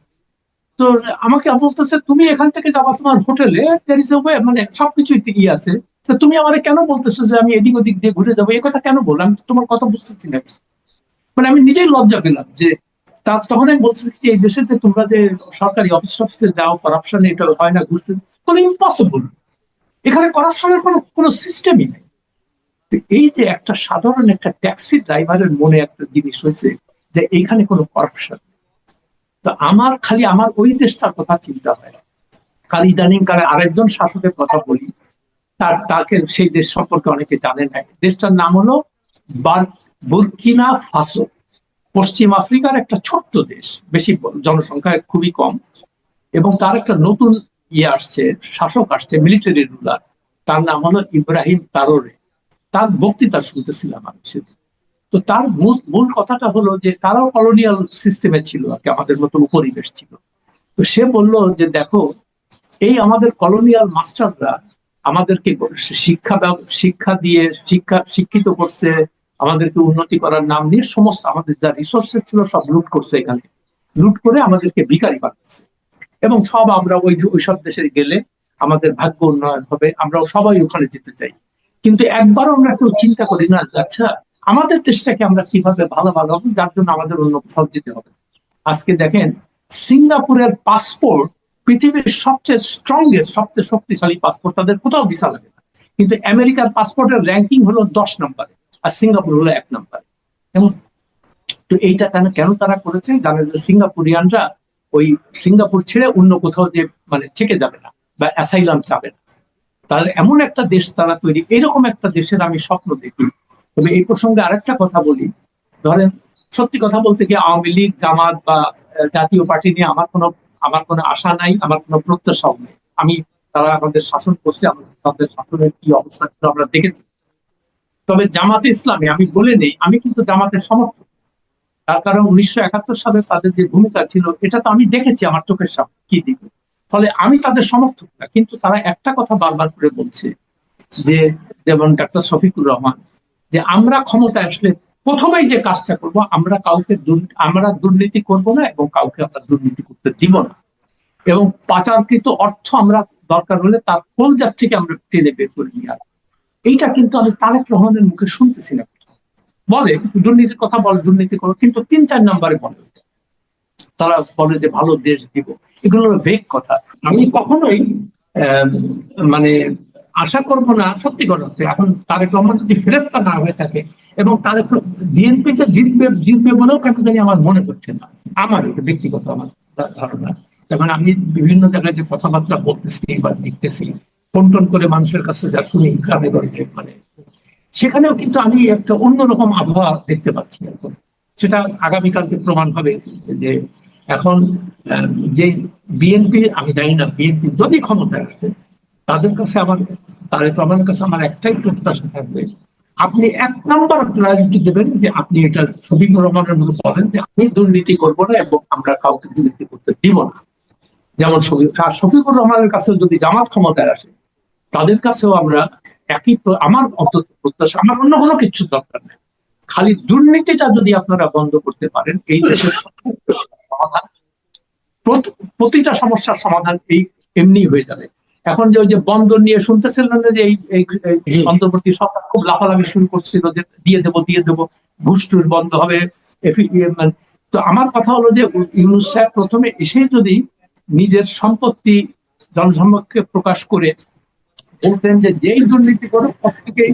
তো আমাকে বলতেছে তুমি এখান থেকে যাবা তোমার হোটেলে, দেয়ার ইজ এ ওয়ে, মানে সবকিছুই ঠিকই আছে, তো তুমি আমাকে কেন বলতেছো যে আমি এদিক ওদিক দিয়ে ঘুরে যাবো? এই কথা কেন বললাম? তোমার কথা বুঝতেছি না। মানে আমি নিজেই লজ্জা পেলাম যে তখন আমি বলছি যে এই দেশে যে তোমরা যে সরকারি অফিসে যাও, করাপশন এটা হয় না, ঘুষ কোনো ইম্পসিবল। এখানে করাপশনের কোনো সিস্টেমই নেই। এই যে একটা সাধারণ একটা ট্যাক্সি ড্রাইভারের মনে একটা জিনিস হয়েছে যে এইখানে কোনো করাপশন, তো খালি আমার ওই দেশটার কথা চিন্তা হয়। কাল ইদানিং কালে আরেকজন শাসকের কথা বলি, তাকে সেই দেশ সম্পর্কে অনেকে জানে না। দেশটার নাম হলো বুরকিনা ফাসো। পশ্চিম আফ্রিকার একটা ছোট্ট দেশ, বেশি জনসংখ্যা খুবই কম, এবং তার একটা নতুন শাসক আসছে, মিলিটারি রুলার। তার নাম হলো ইব্রাহিম তারোরে। তার বক্তৃতা শুনতেছিলাম আমি সেদিন। তো তার মূল কথাটা হলো যে তারাও কলোনিয়াল সিস্টেমে ছিল, আমাদের মতো উপনিবেশ ছিল। তো সে বললো যে দেখো, এই আমাদের কলোনিয়াল মাস্টাররা আমাদেরকে শিক্ষা দিয়ে শিক্ষিত করছে, আমাদেরকে উন্নতি করার নাম নিয়ে সমস্ত আমাদের যা রিসোর্সেস ছিল সব লুট করছে, এখানে লুট করে আমাদেরকে ভিখারি বানাচ্ছে। এবং সব আমরা ওইসব দেশে গেলে আমাদের ভাগ্য উন্নয়ন হবে, আমরাও সবাই ওখানে যেতে চাই। কিন্তু একবারও আমরা কেউ চিন্তা করি না আচ্ছা আমাদের দেশটাকে আমরা কিভাবে ভালো হবো, যার জন্য আমাদের অন্য কোথাও যেতে হবে। আজকে দেখেন সিঙ্গাপুরের পাসপোর্ট পৃথিবীর সবচেয়ে স্ট্রংগেস্ট, সবচেয়ে শক্তিশালী পাসপোর্ট, তাদের কোথাও ভিসা লাগে না। কিন্তু আমেরিকার পাসপোর্টের র্যাঙ্কিং হলো 10 নম্বরে, আর সিঙ্গাপুর হলো 1 নম্বরে। এবং তো এইটা কেন কেন তারা করেছে, জানে যে সিঙ্গাপুরিয়ানরা ওই সিঙ্গাপুর ছেড়ে অন্য কোথাও যে মানে থেকে যাবে না বা অ্যাসাইলাম চাবে না। তাহলে এমন একটা দেশ তারা তৈরি, এরকম একটা দেশের আমি স্বপ্ন দেখি। তবে এই প্রসঙ্গে আরেকটা কথা বলি, ধরেন সত্যি কথা বলতে গিয়ে আওয়ামী লীগ, জামাত বা জাতীয় পার্টি নিয়ে আমার কোনো আশা নাই, আমার কোনো প্রত্যাশাও নেই। আমি তারা আমাদের শাসন করছে, তাদের শাসনের কি অবস্থা ছিল আমরা দেখেছি। তবে জামাতে ইসলামী আমি বলে নেই, আমি কিন্তু জামাতের সমর্থক। তার কারণ 1971 সালে তাদের যে ভূমিকা ছিল এটা তো আমি দেখেছি আমার চোখের সামনে কি দিকে। ফলে আমি তাদের সমর্থক না, কিন্তু তারা একটা কথা বারবার করে বলছে যে, যেমন ডাক্তার শফিকুর রহমান, যে আমরা ক্ষমতায় আসলে প্রথমেই যে কাজটা করব, আমরা দুর্নীতি করব না এবং কাউকে আমরা দুর্নীতি করতে দিব না, এবং পাচারকৃত অর্থ আমরা দরকার হলে তার কলজার থেকে আমরা টেনে বের করে নিয়ে আসবো। এইটা কিন্তু আমি তারেক রহমানের মুখে শুনতেছি না। বলে দুর্নীতির কথা, বলে দুর্নীতি করো, কিন্তু 3-4 নম্বরে বলে। তারা বলে যে ভালো দেশ দিব, এগুলো ভেগ কথা। আমি কখনোই মানে আশা করবো না সত্যি কথা। এখন তারেক রহমান যদি ফেরেস্তা না হয়ে থাকে, এবং তারেক বিএনপি যে জিতবে বলেও কেন জানি আমার মনে হচ্ছে না, আমার এটা ব্যক্তিগত আমার ধারণা। যেমন আমি বিভিন্ন জায়গায় যে কথাবার্তা বলতেছি বা দেখতেছি, ফোন টোন করে মানুষের কাছে যা শুনি গ্রামে গঞ্জে, মানে সেখানেও কিন্তু আমি একটা অন্যরকম আবহাওয়া দেখতে পাচ্ছি এখন। সেটা আগামীকালকে প্রমাণ হবে যে এখন যে বিএনপি, আমি জানি না বিএনপি যদি ক্ষমতায় আসে, তাদের কাছে আমার, তারেক রহমানের কাছে আমার একটাই প্রত্যাশা থাকবে, আপনি 1 নম্বর প্রায়োরিটি দেবেন যে আপনি এটা শফিকুর রহমানের মতো বলেন যে আমি দুর্নীতি করবো না এবং আমরা কাউকে দুর্নীতি করতে দিব না। যেমন শফিকুর রহমানের কাছে যদি জামাত ক্ষমতায় আসে, তাদের কাছেও আমরা একই, আমার অন্তত প্রত্যাশা, আমার অন্য কোনো কিছু দরকার নেই, খালি দুর্নীতিটা যদি আপনারা বন্ধ করতে পারেন, এই দেশের সমাধান, প্রতিটা সমস্যার সমাধান এই এমনি হয়ে যাবে। এখন যে ওই যে বন্দর নিয়ে শুনতেছিলেন যে এই অন্তর্বর্তী সরকার খুব লাফালাফি শুরু করছিল যে দিয়ে দেবো, ঘুষ টুস বন্ধ হবে। তো আমার কথা হলো যে ইউনূস সাহেব প্রথমে এসে যদি নিজের সম্পত্তি জনসম্মুখে প্রকাশ করে বলতেন যে যেই দুর্নীতি করে প্রত্যেকেই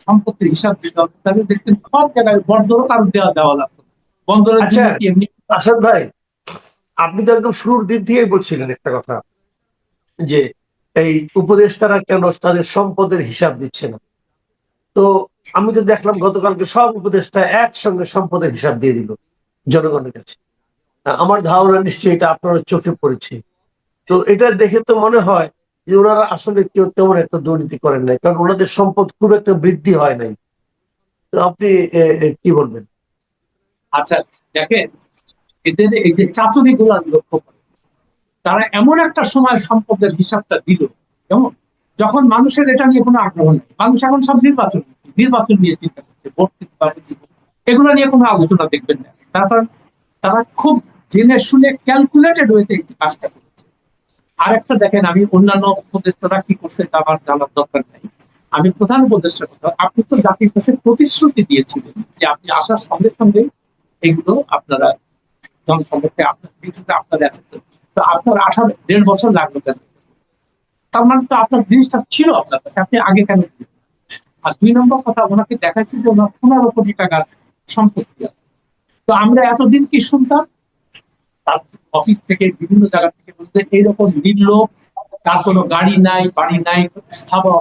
সম্পত্তির হিসাব দিতে হবে, তাহলে দেখতেন সব জায়গায় বন্দরও কারো দেওয়া লাগতো। বন্দরের দুর্নীতি এমনি। আসাদ ভাই, আপনি তো একদম শুরুর দিক দিয়েই বলছিলেন একটা কথা, যে এই উপদেষ্টারা কেন তাদের সম্পদের হিসাব দিচ্ছে না। তো আমি তো দেখলাম গতকালকে সব উপদেষ্টা একসঙ্গে সম্পদের হিসাব দিয়ে দিল জনগণের কাছে। আমার ধারণা নিশ্চয়ই এটা আপনার চোখে পড়েছে। তো এটা দেখে তো মনে হয় যে ওনারা আসলে কেউ তেমন একটা দুর্নীতি করেন নাই, কারণ ওনাদের সম্পদ খুব একটা বৃদ্ধি হয় নাই। তো আপনি কি বলবেন? আচ্ছা দেখেন, এদের এই যে চাতুরি গুলা লক্ষ্য করে, তারা এমন একটা সময় সম্পদের হিসাবটা দিল, যেমন যখন মানুষের এটা নিয়ে কোনো আগ্রহ নেই, মানুষ এখন সব নির্বাচন নিয়ে চিন্তা করছে, ভোট দিতে পারে, এগুলো নিয়ে কোনো আলোচনা দেখবেন না। তারপর তারা খুব জেনে শুনে ক্যালকুলেটেড ওয়েতে এই কাজটা করেছে। আর একটা দেখেন, আমি অন্যান্য উপদেষ্টারা কি করছে তা আমার জানার দরকার নাই, আমি প্রধান উপদেষ্টার কথা, আপনি তো জাতির কাছে প্রতিশ্রুতি দিয়েছিলেন যে আপনি আসার সঙ্গে সঙ্গে এগুলো আপনারা জনসম্পর্কে আপনার তো আপনার 1.5 বছর লাগলো কেন? তার মানে তো আপনার জিনিসটা ছিল আপনার কাছে, আপনি আগে কেন? আর 2 নম্বর কথা, ওনাকে দেখাচ্ছি যে ওনার 15 কোটি টাকার সম্পত্তি আছে। তো আমরা এতদিন কি শুনতাম, তার অফিস থেকে বিভিন্ন জায়গা থেকে বলতে এইরকম নির্লোভ, তার কোনো গাড়ি নাই, বাড়ি নাই, স্থাবর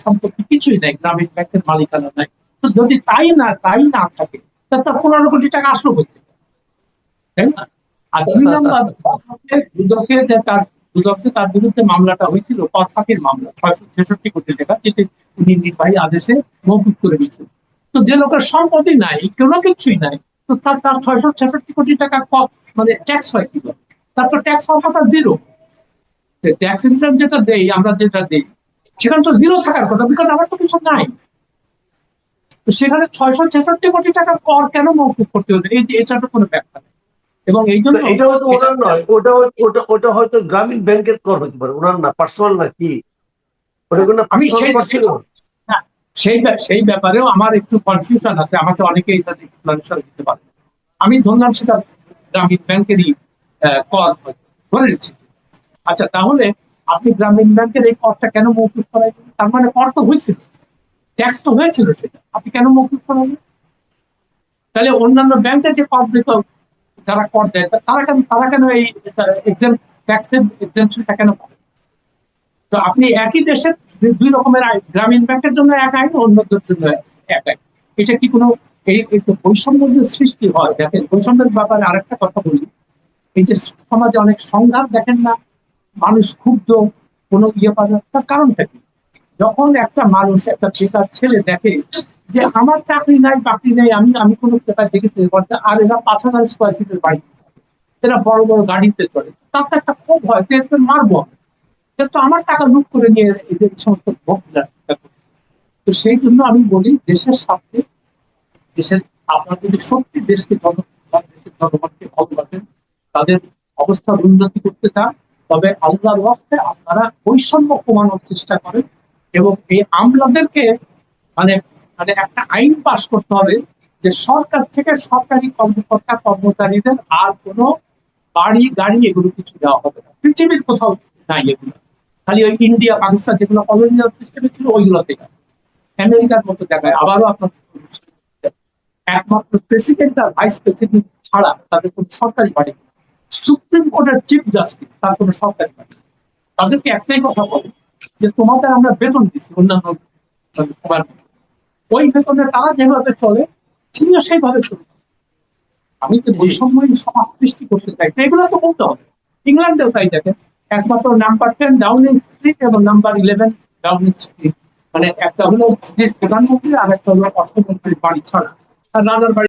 সম্পত্তি কিছুই নাই, গ্রামীণ ব্যাংকের মালিকানা নাই। তো যদি তাই না থাকে, তার 15 কোটি টাকা আসলো করতে, তাই না? আর 2 নম্বর দুদকে যে তার বিরুদ্ধে মামলাটা হয়েছিল, পদ ফাঁকির মামলা, 666 কোটি টাকা, যেটি উনি নির্বাহী আদেশে মওকুফ করে দিয়েছেন। তো যে লোকের সম্পত্তি নাই, কোনো কিছুই নাই, তো তার 666 কোটি টাকা মানে ট্যাক্স হয় কি করে? তার তো ট্যাক্স হওয়ার কথা জিরো। ট্যাক্স রিটার্ন যেটা দেই, আমরা যেটা দিই, সেখানে তো জিরো থাকার কথা, বিকজ আমার তো কিছু নাই। তো সেখানে 666 কোটি টাকার কর কেন মওকুফ করতে হলো? এই যে এটা তো কোনো ব্যাখ্যা নেই। এবং এই জন্য এটা হয়তো ওনার নয়, ওটা হয়তো গ্রামীণ ব্যাংকের কর হতে পারে, ওনার না, পার্সোনাল না কি? ওটা কোনো আমি ছিল? সেই ব্যাপারেও আমার একটু কনফিউশন আছে, আমাকে অনেকে এটা এক্সপ্লেনেশন দিতে পারে। আমি ধরলাম সেটা গ্রামীণ ব্যাংকেরই কর ধরে নিচ্ছি, আচ্ছা, তাহলে আপনি গ্রামীণ ব্যাংকের এই করটা কেন মৌকুফ করাইলেন? তার মানে কর তো হয়েছিল, ট্যাক্স তো হয়েছিল, সেটা আপনি কেন মৌকুফ করাইলেন? তাহলে অন্যান্য ব্যাংকে যে কর দিত, যারা কর দেয়, তারা কেন এই ট্যাক্সের এক্সেম্পশনটা কেন পাবে? তো আপনি একই দেশের দুই রকমের আইন, গ্রামীণ ব্যাংকের জন্য এক আইন, অন্যদের জন্য এক আইন। এটা কি কোনো এই তো বৈষম্য যে সৃষ্টি হয়? দেখেন, বৈষম্যের ব্যাপারে আরেকটা কথা বলি। এই যে সমাজে অনেক সংঘাত দেখেন না, মানুষ ক্ষুব্ধ, কোনো ইয়ে পাবে, তার কারণটা কি? যখন একটা মানুষ, একটা বেকার ছেলে দেখে যে আমার চাকরি নাই, বাকরি নাই, আমি আমি কোনো পেপার দেখেছি, আর এরা 5,000 স্কোয়ার ফিটের বাড়ি, এরা বড় বড় গাড়িতে চলে, তার তো একটা ক্ষোভ হয় যে এদের মারবো, তো আমার টাকা লুট করে নিয়ে এদের এই সমস্ত ভোগবিলাস। তো সেই জন্য আমি বলি, দেশের স্বার্থে, দেশের, আপনার যদি সত্যি দেশকে দেশের জনগণকে ভালোবাসেন, তাদের অবস্থার উন্নতি করতে চান, তবে আল্লাহর ওয়াস্তে আপনারা বৈষম্য কমানোর চেষ্টা করেন, এবং এই আমলাদেরকে মানে মানে একটা আইন পাস করতে হবে যে সরকার থেকে সরকারি কর্মকর্তা কর্মচারীদের আর কোনো বাড়ি গাড়ি এগুলো কিছু দেওয়া হবে না। পৃথিবীর কোথাও নাই এগুলো, খালি ওই ইন্ডিয়া পাকিস্তান যেগুলো কলোনিয়াল সিস্টেমে ছিল ওইগুলোতে না। আমেরিকার মতো জায়গায় আবারও আপনার একমাত্র প্রেসিডেন্ট আর ভাইস প্রেসিডেন্ট ছাড়া তাদের কোনো সরকারি বাড়ি নেই। সুপ্রিম কোর্টের চিফ জাস্টিস, তার কোনো সরকারি বাড়ি নেই। তাদেরকে একটাই কথা বলে যে তোমাদের আমরা বেতন দিচ্ছি অন্যান্য সবার মতো। ওই বেতনে তারা যেভাবে চলে, তুমিও সেইভাবে চলবে। আমি যে বৈষম্যহীন সমাজ সৃষ্টি করতে চাই, তো এগুলো তো বলতে হবে। ইংল্যান্ডেও তাই দেখেন, একমাত্র নাম্বার 10 ডাউনিং স্ট্রিট এবং নাম্বার 11 ডাউনিং স্ট্রিট, মানে একটা হলো প্রধানমন্ত্রী আর একটা হলো অর্থমন্ত্রীর বাড়ি ছাড়া, আর রাজার বাড়ি